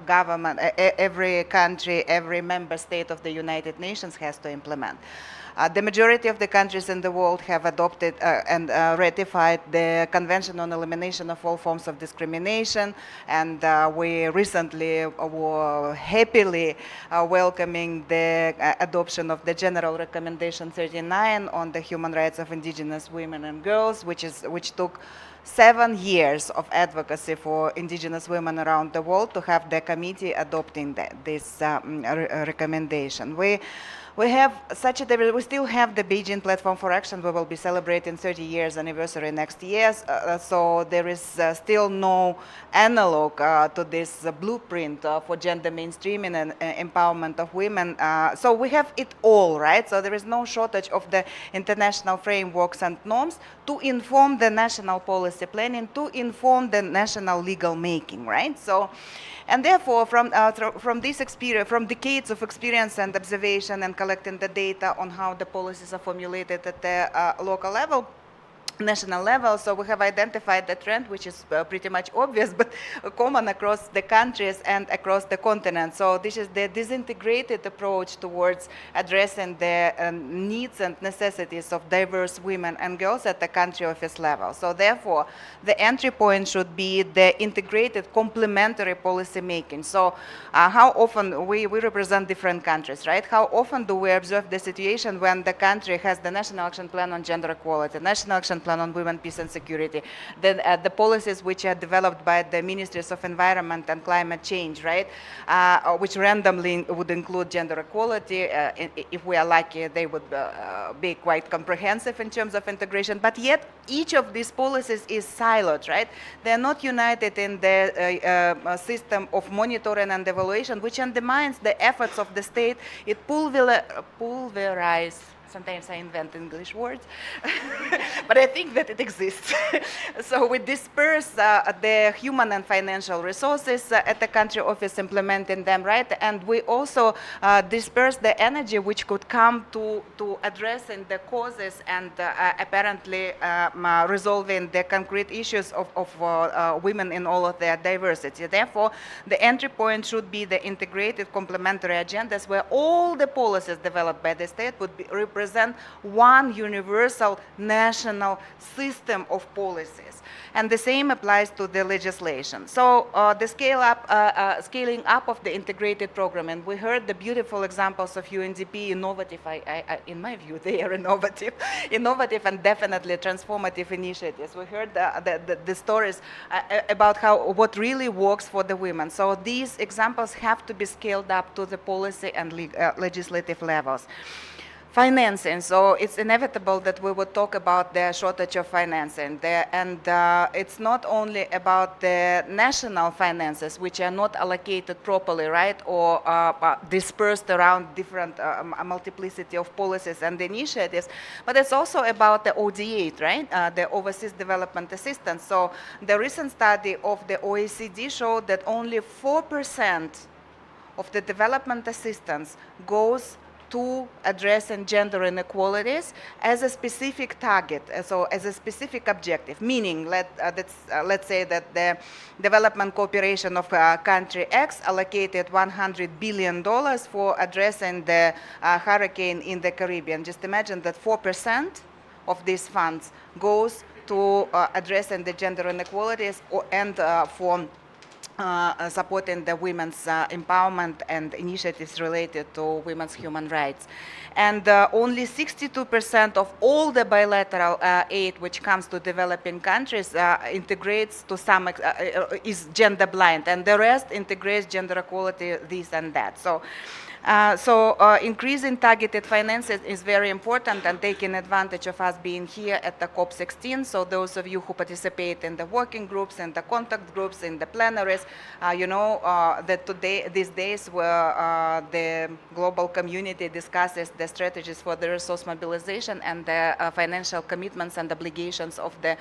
government, every country, every member state of the United Nations has to implement. The majority of the countries in the world have adopted and ratified the Convention on Elimination of All Forms of Discrimination, and we recently were happily welcoming the adoption of the General Recommendation 39 on the human rights of indigenous women and girls, which took 7 years of advocacy for indigenous women around the world to have the committee adopting this recommendation. We have we still have the Beijing Platform for Action. We will be celebrating 30 years anniversary next year. So there is still no analog to this blueprint for gender mainstreaming and empowerment of women. So we have it all, right? So there is no shortage of the international frameworks and norms to inform the national policy planning, to inform the national legal making, right? So. And therefore, from this experience, from decades of experience and observation and collecting the data on how the policies are formulated at the local level, national level, so we have identified the trend, which is pretty much obvious, but common across the countries and across the continent. So this is the disintegrated approach towards addressing the needs and necessities of diverse women and girls at the country office level. So therefore, the entry point should be the integrated complementary policy making. So how often we represent different countries, right? How often do we observe the situation when the country has the National Action Plan on Gender Equality, National Action Plan Plan on Women, Peace and Security, then the policies which are developed by the Ministries of Environment and Climate Change, right, which randomly would include gender equality. If we are lucky, they would be quite comprehensive in terms of integration, but yet each of these policies is siloed, right? They're not united in the system of monitoring and evaluation, which undermines the efforts of the state. It pulverizes. Sometimes I invent English words, but I think that it exists. So we disperse the human and financial resources at the country office implementing them, right? And we also disperse the energy which could come to addressing the causes and apparently resolving the concrete issues of women in all of their diversity. Therefore, the entry point should be the integrated complementary agendas where all the policies developed by the state would be represent one universal national system of policies. And the same applies to the legislation. So the scaling up of the integrated program, and we heard the beautiful examples of UNDP, innovative, in my view, they are innovative and definitely transformative initiatives. We heard the stories about what really works for the women. So these examples have to be scaled up to the policy and legislative levels. Financing, so it's inevitable that we would talk about the shortage of financing. It's not only about the national finances, which are not allocated properly, right, or dispersed around different multiplicity of policies and initiatives, but it's also about the ODA, right, the Overseas Development Assistance. So the recent study of the OECD showed that only 4% of the development assistance goes to addressing gender inequalities as a specific target, so as a specific objective, meaning let's say that the development cooperation of country X allocated $100 billion for addressing the hurricane in the Caribbean. Just imagine that 4% of these funds goes to addressing the gender inequalities and for supporting the women's empowerment and initiatives related to women's human rights. And only 62% of all the bilateral aid which comes to developing countries integrates to some, is gender blind, and the rest integrates gender equality, this and that. So increasing targeted finances is very important, and taking advantage of us being here at the COP16. So those of you who participate in the working groups and the contact groups, in the plenaries, you know that these days where the global community discusses the strategies for the resource mobilization and the financial commitments and obligations of the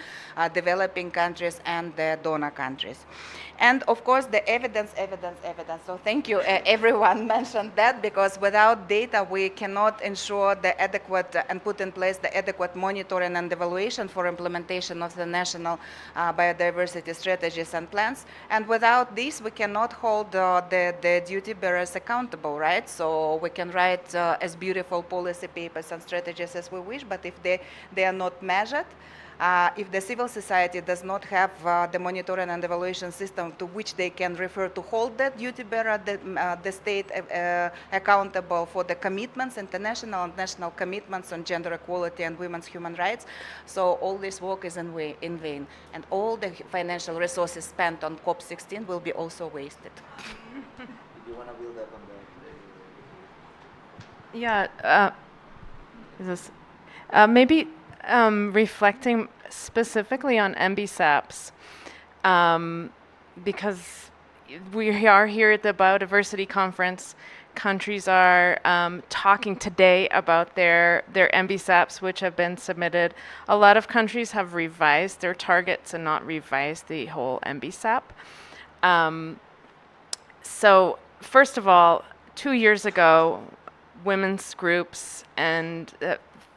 developing countries and the donor countries. And of course, the evidence. So thank you, everyone mentioned that, because without data, we cannot ensure the adequate and put in place the adequate monitoring and evaluation for implementation of the national biodiversity strategies and plans. And without this, we cannot hold the duty bearers accountable, right? So we can write as beautiful policy papers and strategies as we wish, but if they are not measured, if the civil society does not have the monitoring and evaluation system to which they can refer to hold that duty bearer, the state accountable for the commitments, international and national commitments on gender equality and women's human rights, so all this work is in vain. And all the financial resources spent on COP16 will be also wasted. Do you want to build up on that? Yeah, maybe reflecting specifically on MBSAPs, because we are here at the Biodiversity Conference. Countries are talking today about their MBSAPs, which have been submitted. A lot of countries have revised their targets and not revised the whole MBSAP. So first of all, 2 years ago, women's groups and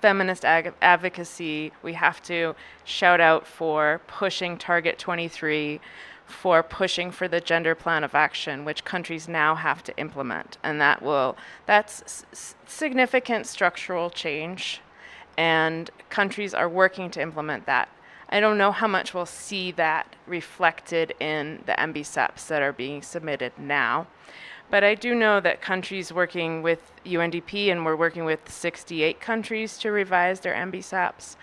feminist advocacy, we have to shout out for pushing Target 23, for pushing for the gender plan of action, which countries now have to implement. And that's significant structural change, and countries are working to implement that. I don't know how much we'll see that reflected in the MBSAPs that are being submitted now. But I do know that countries working with UNDP, and we're working with 68 countries to revise their MBSAPs,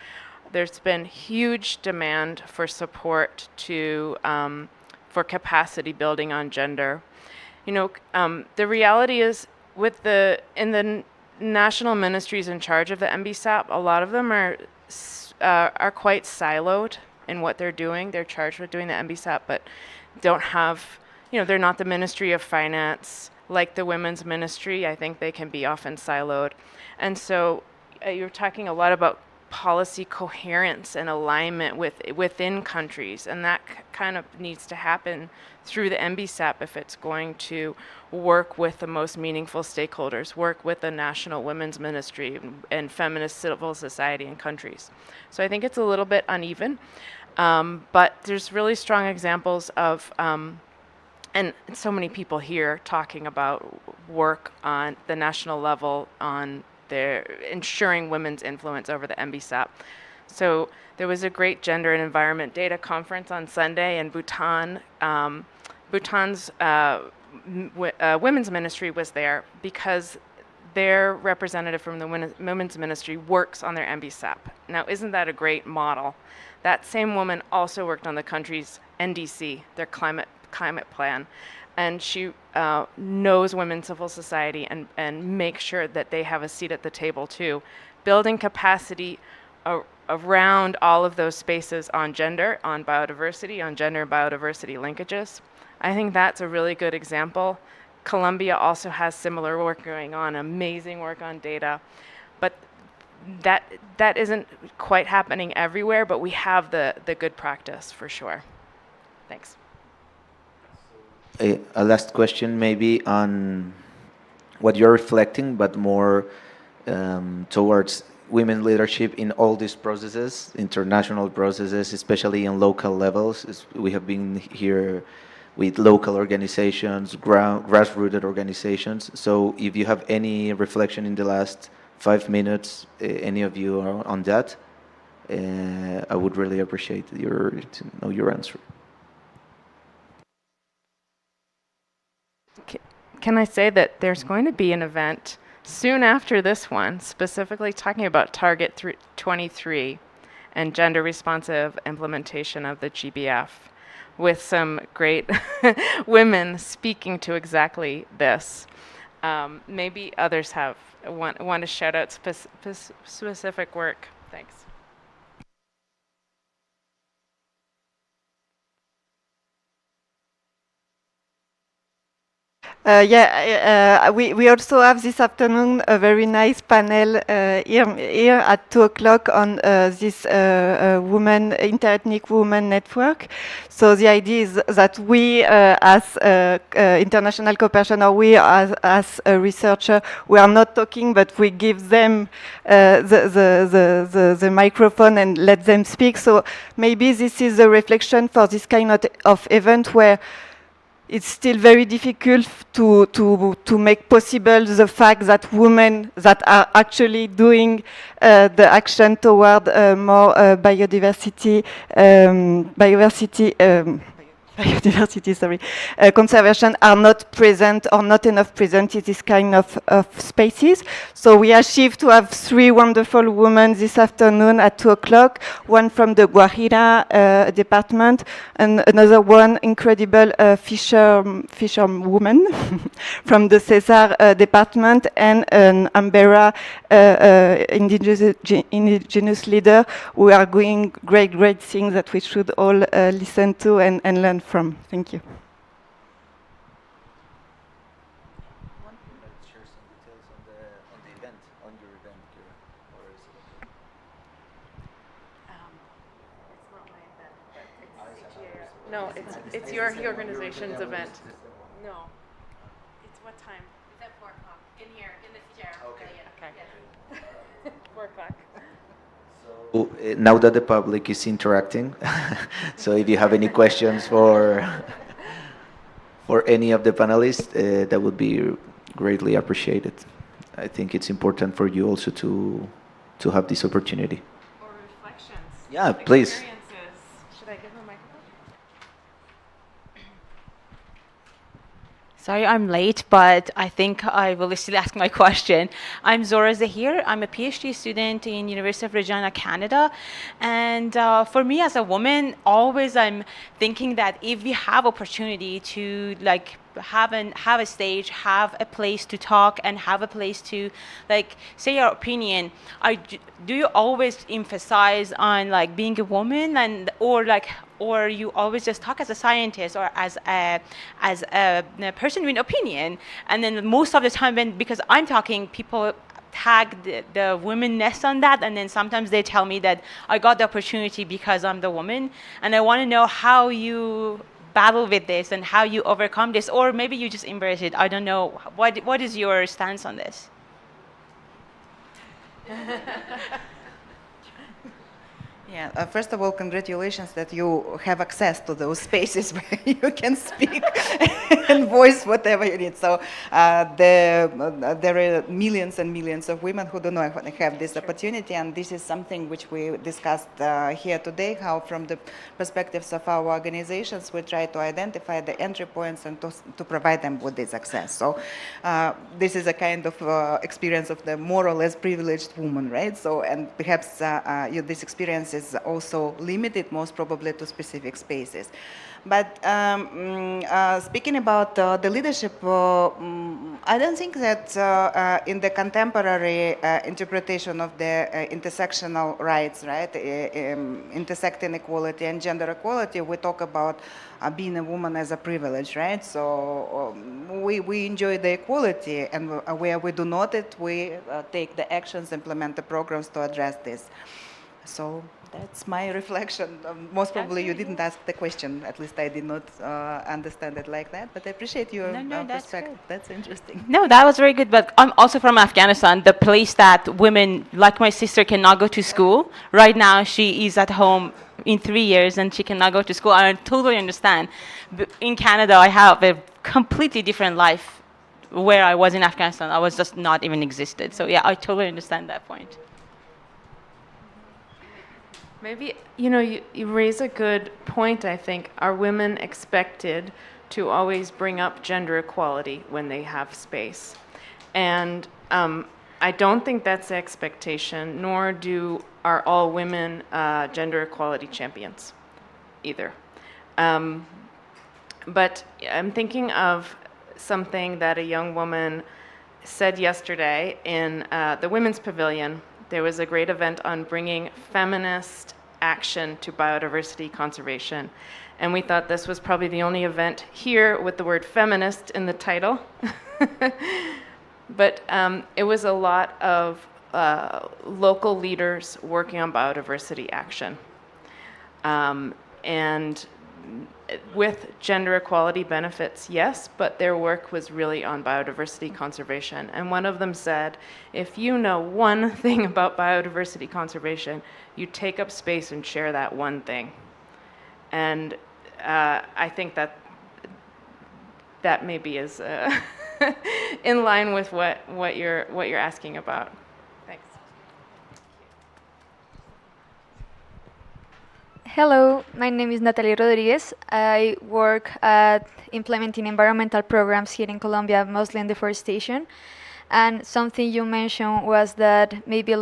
there's been huge demand for support to for capacity building on gender. You know, the reality is with in the national ministries in charge of the MBSAP, a lot of them are quite siloed in what they're doing. They're charged with doing the MBSAP, but don't have, you know, they're not the Ministry of Finance like the Women's Ministry. I think they can be often siloed. And so you're talking a lot about policy coherence and alignment within countries, and that kind of needs to happen through the MBSAP if it's going to work with the most meaningful stakeholders, work with the National Women's Ministry and feminist civil society in countries. So I think it's a little bit uneven, but there's really strong examples of, and so many people here talking about work on the national level on their ensuring women's influence over the MBSAP. So there was a great gender and environment data conference on Sunday in Bhutan. Bhutan's women's ministry was there because their representative from the women's ministry works on their MBSAP. Now, isn't that a great model? That same woman also worked on the country's NDC, their climate plan, and she knows women's civil society and makes sure that they have a seat at the table too. Building capacity around all of those spaces on gender, on biodiversity, on gender and biodiversity linkages. I think that's a really good example. Colombia also has similar work going on, amazing work on data, but that isn't quite happening everywhere, but we have the good practice for sure. Thanks. A last question maybe on what you're reflecting, but more towards women leadership in all these processes, international processes, especially in local levels. We have been here with local organizations, grassroots organizations. So if you have any reflection in the last 5 minutes, any of you are on that, I would really appreciate to know your answer. Can I say that there's going to be an event soon after this one, specifically talking about Target 23 and gender responsive implementation of the GBF, with some great women speaking to exactly this. Maybe others want to shout out specific work. Thanks. We also have this afternoon a very nice panel here at 2 o'clock on this interethnic women network. So the idea is that we as international cooperation, or we as a researcher, we are not talking, but we give them the microphone and let them speak. So maybe this is a reflection for this kind of event where it's still very difficult to make possible the fact that women that are actually doing the action toward more biodiversity conservation are not present or not enough present in this kind of spaces. So we achieved to have 3 wonderful women this afternoon at 2 o'clock, one from the Guajira department and another one incredible fisherwoman from the Cesar department, and an Ambera indigenous leader who are doing great things that we should all listen to and learn from. Thank you. Share some details on the event, on your event, Kira, or is it? It's not my event, but it's CGIAR. No, it's your organization's event. No. It's what time? It's at 4 o'clock in here, in the CGIAR. Okay. Okay. 4 o'clock. So, now that the public is interacting, so if you have any questions for any of the panelists, that would be greatly appreciated. I think it's important for you also to have this opportunity. Or reflections. Yeah, please. Experiences. Should I give him a microphone? Sorry I'm late, but I think I will still ask my question. I'm Zora Zahir. I'm a PhD student in University of Regina, Canada. And for me as a woman, always I'm thinking that if we have opportunity to like have a stage, have a place to talk, and have a place to like say your opinion, do you always emphasize on like being a woman, and or you always just talk as a scientist or as a person with an opinion? And then most of the time, because I'm talking, people tag the womenness on that, and then sometimes they tell me that I got the opportunity because I'm the woman, and I want to know how you battle with this and how you overcome this, or maybe you just embrace it. I don't know. What is your stance on this? Yeah, first of all, congratulations that you have access to those spaces where you can speak and voice whatever you need. So there are millions and millions of women who do not have this opportunity, and this is something which we discussed here today, how from the perspectives of our organizations, we try to identify the entry points and to provide them with this access. So this is a kind of experience of the more or less privileged woman, right? So, and perhaps this experience is also limited, most probably, to specific spaces. But speaking about the leadership, I don't think that in the contemporary interpretation of the intersectional rights, right, intersect inequality and gender equality, we talk about being a woman as a privilege, right? So we enjoy the equality, and where we do not it, we take the actions, implement the programs to address this. So that's my reflection. Most probably you didn't ask the question. At least I did not understand it like that. But I appreciate your perspective. That's interesting. No, that was very good. But I'm also from Afghanistan, the place that women, like my sister, cannot go to school. Right now, she is at home in 3 years, and she cannot go to school. I totally understand. But in Canada, I have a completely different life. Where I was in Afghanistan, I was just not even existed. So yeah, I totally understand that point. Maybe, you raise a good point, I think. Are women expected to always bring up gender equality when they have space? And I don't think that's the expectation, nor are all women gender equality champions either. But I'm thinking of something that a young woman said yesterday in the Women's Pavilion. There was a great event on bringing feminist action to biodiversity conservation. And we thought this was probably the only event here with the word feminist in the title. But it was a lot of local leaders working on biodiversity action. And with gender equality benefits, yes, but their work was really on biodiversity conservation. And one of them said, if you know one thing about biodiversity conservation, you take up space and share that one thing. And I think that maybe is in line with what you're asking about. Thanks. Hello, my name is Natalie Rodriguez. I work at implementing environmental programs here in Colombia, mostly in deforestation. And something you mentioned was that maybe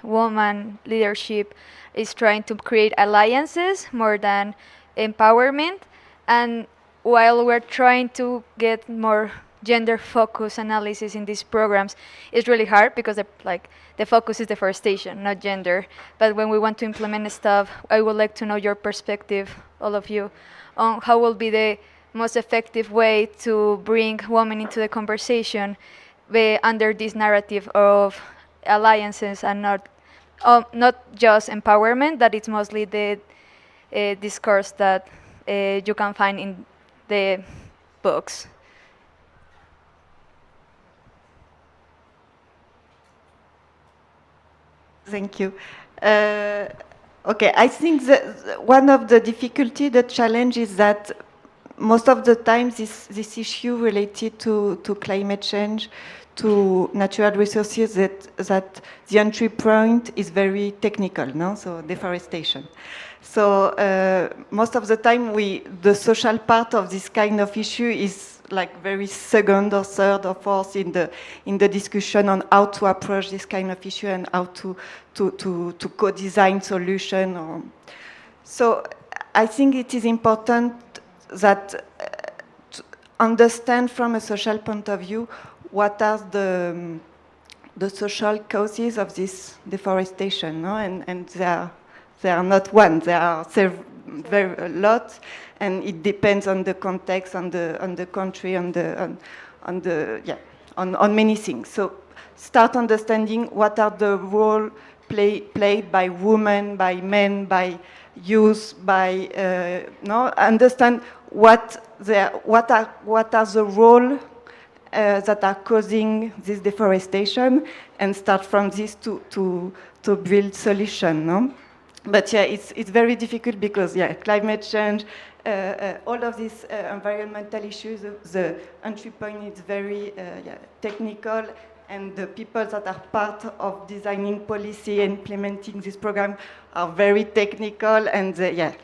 woman leadership is trying to create alliances more than empowerment. And while we're trying to get more gender-focused analysis in these programs, it's really hard because the focus is deforestation, not gender. But when we want to implement stuff, I would like to know your perspective, all of you, on how will be the most effective way to bring women into the conversation under this narrative of alliances and not just empowerment, that it's mostly the discourse that you can find in the books. Thank you. Okay, I think that one of the difficulty, the challenge is that most of the time this issue related to climate change, to natural resources, that the entry point is very technical, no? So deforestation. So most of the time the social part of this kind of issue is like very second or third or fourth in the discussion on how to approach this kind of issue and how to co-design solution. So I think it is important that to understand from a social point of view what are the social causes of this deforestation, no? And they are not one, there are very a lot, and it depends on the context, on the country, on many things. So start understanding what are the role played by women, by men, by youth, by understand what are the role that are causing this deforestation, and start from this to build solution. No? But yeah, it's very difficult because climate change, all of these environmental issues. The entry point is very technical, and the people that are part of designing policy and implementing this program are very technical, and they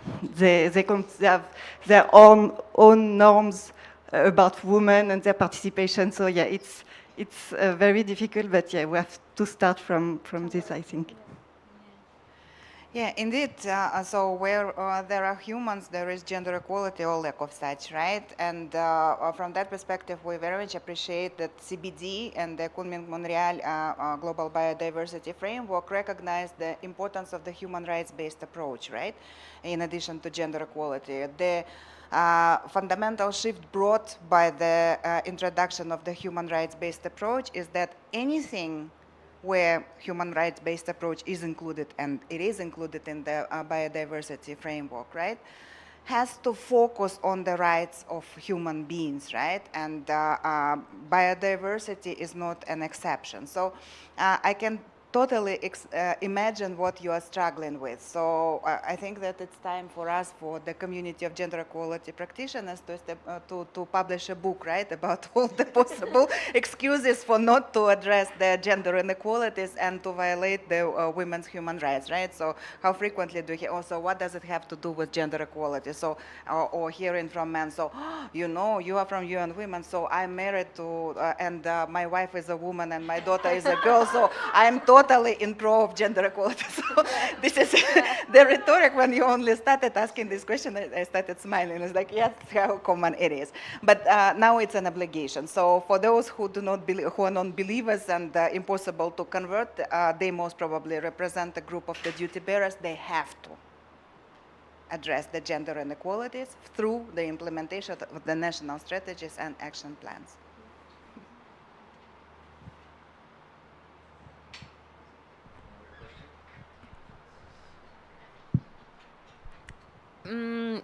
have their own norms about women and their participation. So yeah, it's very difficult, but yeah, we have to start from this, I think. Yeah, indeed. So where there are humans, there is gender equality or lack of such, right? And from that perspective, we very much appreciate that CBD and the Kunming-Montreal Global Biodiversity Framework recognize the importance of the human rights-based approach, right? In addition to gender equality. The fundamental shift brought by the introduction of the human rights-based approach is that anything where human rights-based approach is included, and it is included in the biodiversity framework, right, has to focus on the rights of human beings, right? And biodiversity is not an exception. So I can totally imagine what you are struggling with. So I think that it's time for us, for the community of gender equality practitioners, to publish a book, right, about all the possible excuses for not to address the gender inequalities and to violate the women's human rights, right? So how frequently do you also, what does it have to do with gender equality? So, or hearing from men, so, you know, you are from UN Women, so I'm married to, and my wife is a woman and my daughter is a girl, so I'm totally in pro of gender equality. So this is the rhetoric. When you only started asking this question, I started smiling. It's like, yes, how common it is. But now it's an obligation. So for those who do not believe, who are non-believers and impossible to convert, they most probably represent a group of the duty bearers. They have to address the gender inequalities through the implementation of the national strategies and action plans.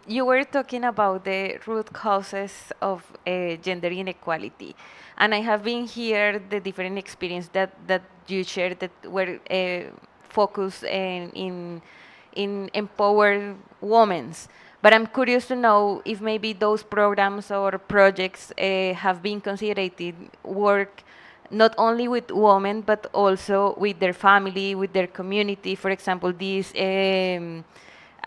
You were talking about the root causes of gender inequality, and I have been here the different experience that you shared that were focused in empower women. But I'm curious to know if maybe those programs or projects have been considered work not only with women but also with their family, with their community. For example, these.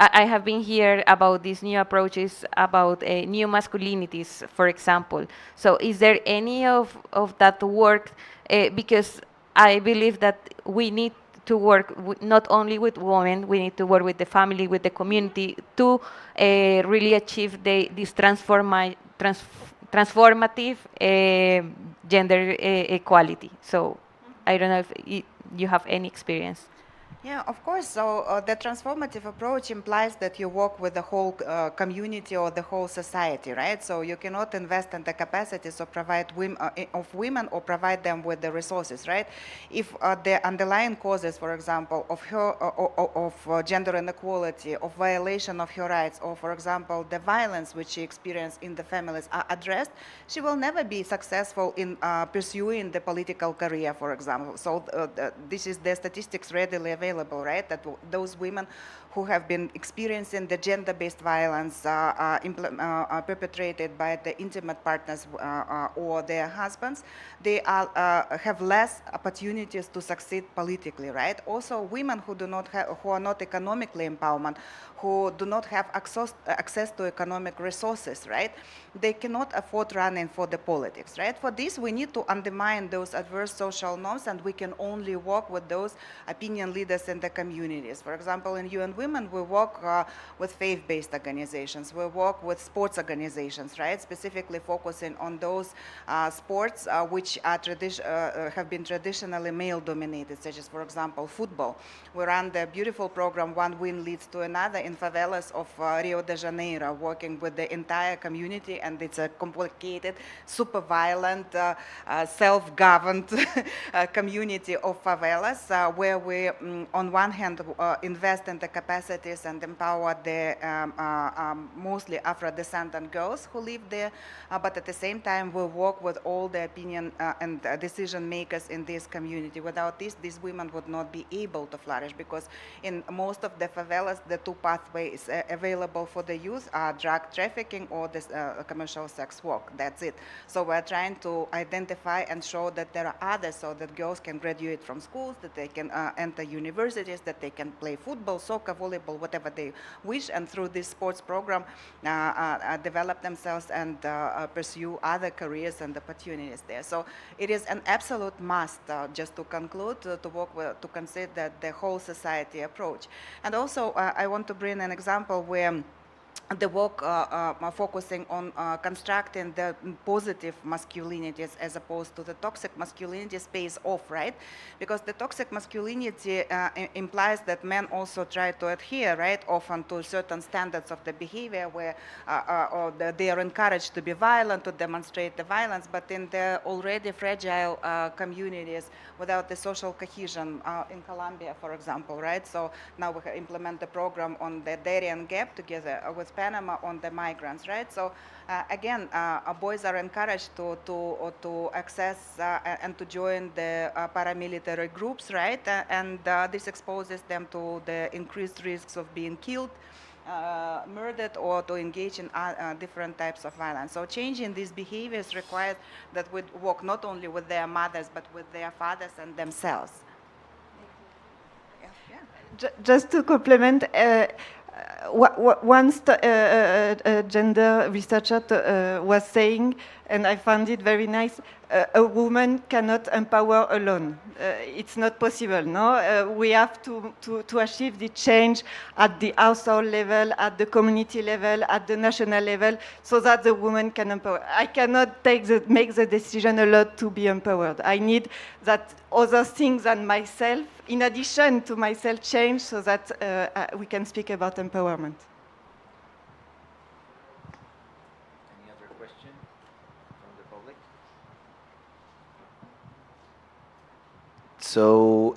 I have been here about these new approaches about new masculinities, for example. So is there any of that work? Because I believe that we need to work not only with women, we need to work with the family, with the community to really achieve this transformative gender equality. So I don't know if you have any experience. Yeah, of course. So the transformative approach implies that you work with the whole community or the whole society, right? So you cannot invest in the capacities of women or provide them with the resources, right? If the underlying causes, for example, of gender inequality, of violation of her rights, or for example, the violence which she experienced in the families are addressed, she will never be successful in pursuing the political career, for example. So this is the statistics readily available available, right? That those women who have been experiencing the gender-based violence perpetrated by the intimate partners or their husbands, they have less opportunities to succeed politically, right? Also, women who who are not economically empowered, who do not have access to economic resources, right? They cannot afford running for the politics, right? For this, we need to undermine those adverse social norms, and we can only work with those opinion leaders in the communities. For example, in UN Women, we work with faith-based organizations. We work with sports organizations, right? Specifically focusing on those sports which are have been traditionally male-dominated, such as, for example, football. We run the beautiful program, One Win Leads to Another, in favelas of Rio de Janeiro, working with the entire community, and it's a complicated, super violent, self-governed community of favelas, where we, on one hand, invest in the capacities and empower the mostly Afro-descendant girls who live there, but at the same time, we work with all the opinion and decision makers in this community. Without this, these women would not be able to flourish, because in most of the favelas, the two pathways available for the youth are drug trafficking or this, commercial sex work. That's it. So we're trying to identify and show that there are others, so that girls can graduate from schools, that they can enter universities, that they can play football, soccer, volleyball, whatever they wish, and through this sports program develop themselves and pursue other careers and opportunities there. So it is an absolute must, just to conclude, to work with, to consider the whole society approach. And also, I want to bring an example where the work focusing on constructing the positive masculinities as opposed to the toxic masculinities pays off, right? Because the toxic masculinity implies that men also try to adhere, right, often to certain standards of the behavior where they are encouraged to be violent, to demonstrate the violence, but in the already fragile communities without the social cohesion, in Colombia, for example, right? So now we implement the program on the Darien Gap together with Panama on the migrants, right? So again, boys are encouraged to access and to join the paramilitary groups, right? And this exposes them to the increased risks of being killed, murdered, or to engage in different types of violence. So changing these behaviors requires that we work not only with their mothers, but with their fathers and themselves. Just to complement, one gender researcher was saying, and I found it very nice, a woman cannot empower alone. It's not possible, no? We have to achieve the change at the household level, at the community level, at the national level, so that the woman can empower. I cannot make the decision alone to be empowered. I need that other things than myself, in addition to myself, change, so that we can speak about empowerment. Any other question from the public? So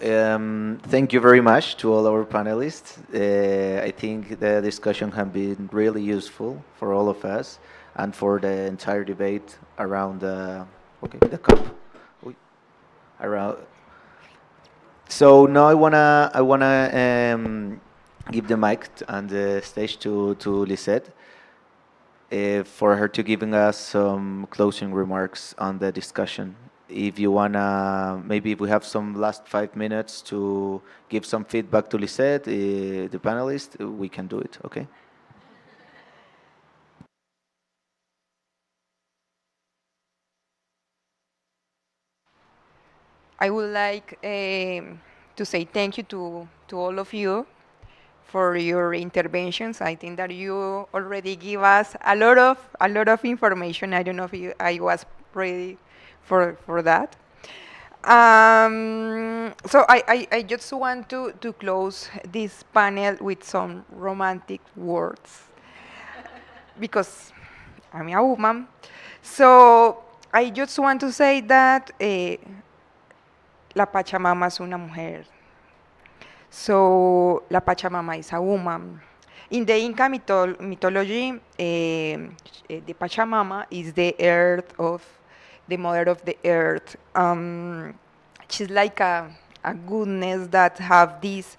thank you very much to all our panelists. I think the discussion has been really useful for all of us and for the entire debate around the COP. Around. So now I wanna give the mic and the stage to Lisette for her to giving us some closing remarks on the discussion. If you wanna, maybe if we have some last 5 minutes to give some feedback to Lisette, the panelist, we can do it. Okay. I would like to say thank you to all of you for your interventions. I think that you already give us a lot of information. I don't know if I was ready for that. So I just want to close this panel with some romantic words because I'm a woman. So I just want to say that La Pachamama es una mujer. So La Pachamama is a woman. In the Inca mythology, the Pachamama is the earth of the mother of the earth. She's like a a goodness that have this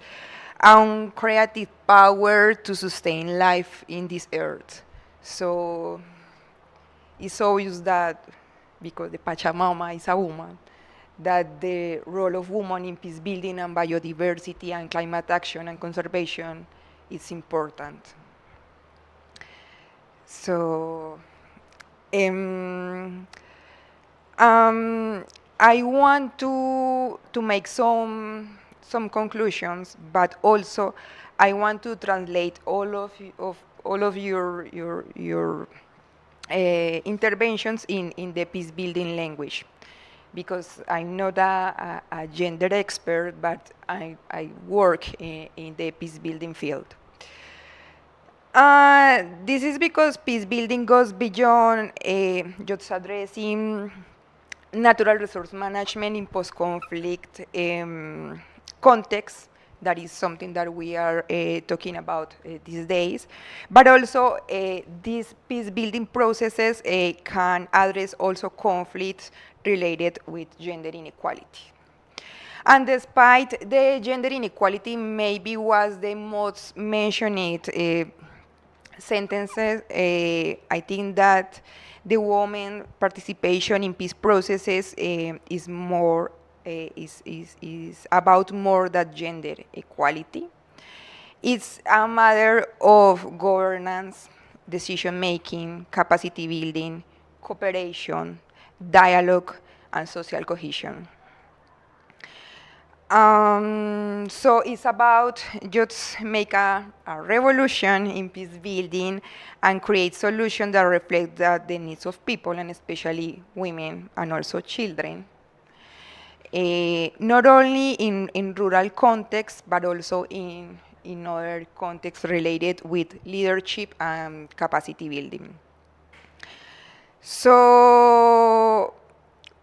own creative power to sustain life in this earth. So it's obvious that because the Pachamama is a woman, that the role of women in peace building and biodiversity and climate action and conservation is important. So um, I want to make some conclusions, but also I want to translate all of your interventions in the peace building language, because I'm not a gender expert, but I work in the peace building field. This is because peace building goes beyond just addressing natural resource management in post-conflict context. That is something that we are talking about these days. But also, these peace building processes can address also conflicts related with gender inequality. And despite the gender inequality maybe was the most mentioned sentences, I think that the woman participation in peace processes is more is about more than gender equality. It's a matter of governance, decision making, capacity building, cooperation, dialogue, and social cohesion. So it's about just make a revolution in peace building and create solutions that reflect the needs of people, and especially women and also children. Not only in rural contexts, but also in other contexts related with leadership and capacity building. So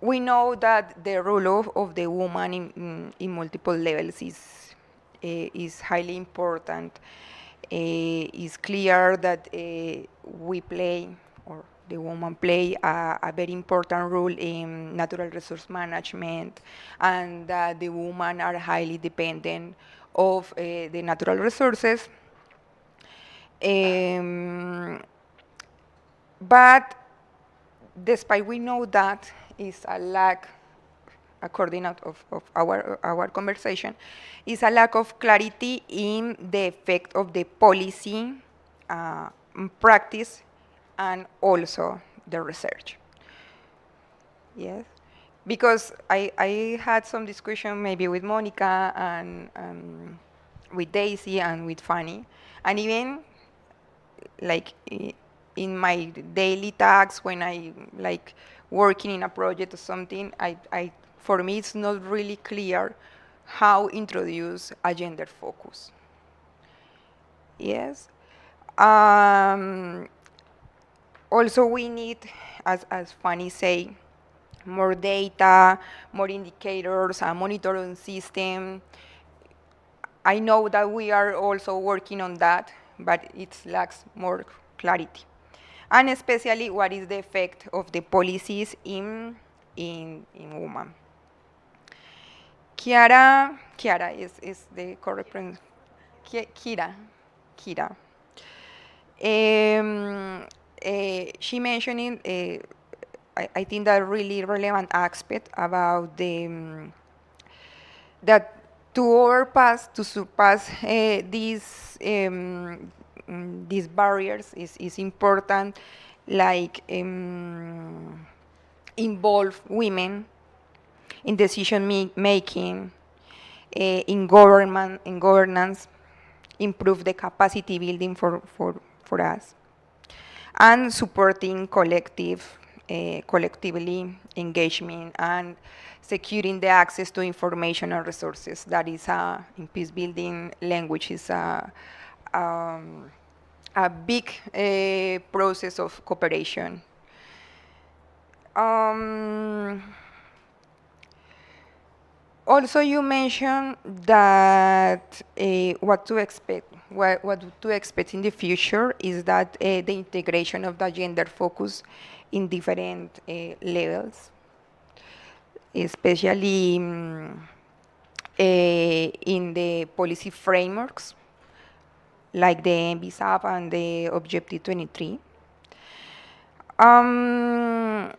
we know that the role of the woman in multiple levels is highly important. It's clear that we play, or the woman play, a very important role in natural resource management, and that the women are highly dependent of the natural resources. But despite we know that is a lack, according of our conversation, is a lack of clarity in the effect of the policy, practice, and also the research. Yes, because I had some discussion maybe with Monica and with Daisy and with Fanny, and even like in my daily tasks when I like working in a project or something, for me it's not really clear how introduce a gender focus. Yes. Also, we need, as Fanny say, more data, more indicators, a monitoring system. I know that we are also working on that, but it lacks more clarity. And especially what is the effect of the policies in women. Chiara is the correct pronunciation. Kira. She mentioned, I think that really relevant aspect about the that to surpass these barriers is important, like involve women in decision making, in governance, improve the capacity building for us, and supporting collectively engagement and securing the access to information and resources. That is in peace building language is a big process of cooperation. Also, you mentioned that what to expect in the future is that the integration of the gender focus in different levels, especially in the policy frameworks, like the MBSAP and the Objective 23. And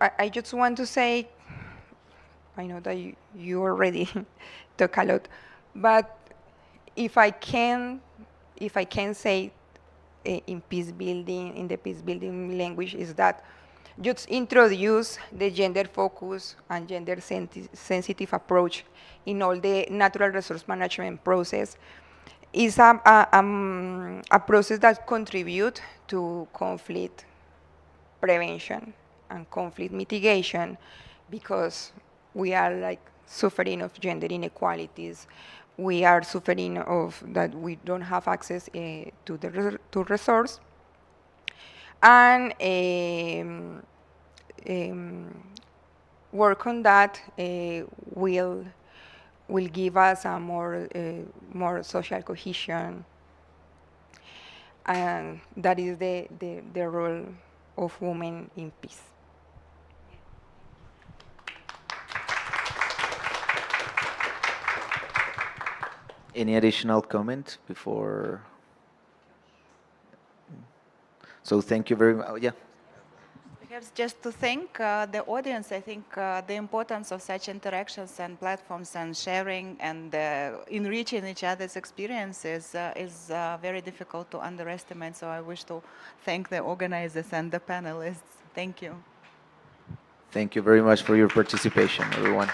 I just want to say, I know that you already talk a lot, but if I can say in peace building, in the peace building language, is that just introduce the gender focus and gender sensitive approach in all the natural resource management process is a process that contributes to conflict prevention and conflict mitigation, because we are like suffering of gender inequalities. We are suffering of that we don't have access to resource, and work on that will give us a more social cohesion, and that is the role of women in peace. Any additional comment before? So thank you very much. Yeah. Perhaps just to thank the audience, I think the importance of such interactions and platforms and sharing and enriching each other's experiences is very difficult to underestimate. So I wish to thank the organizers and the panelists. Thank you. Thank you very much for your participation, everyone.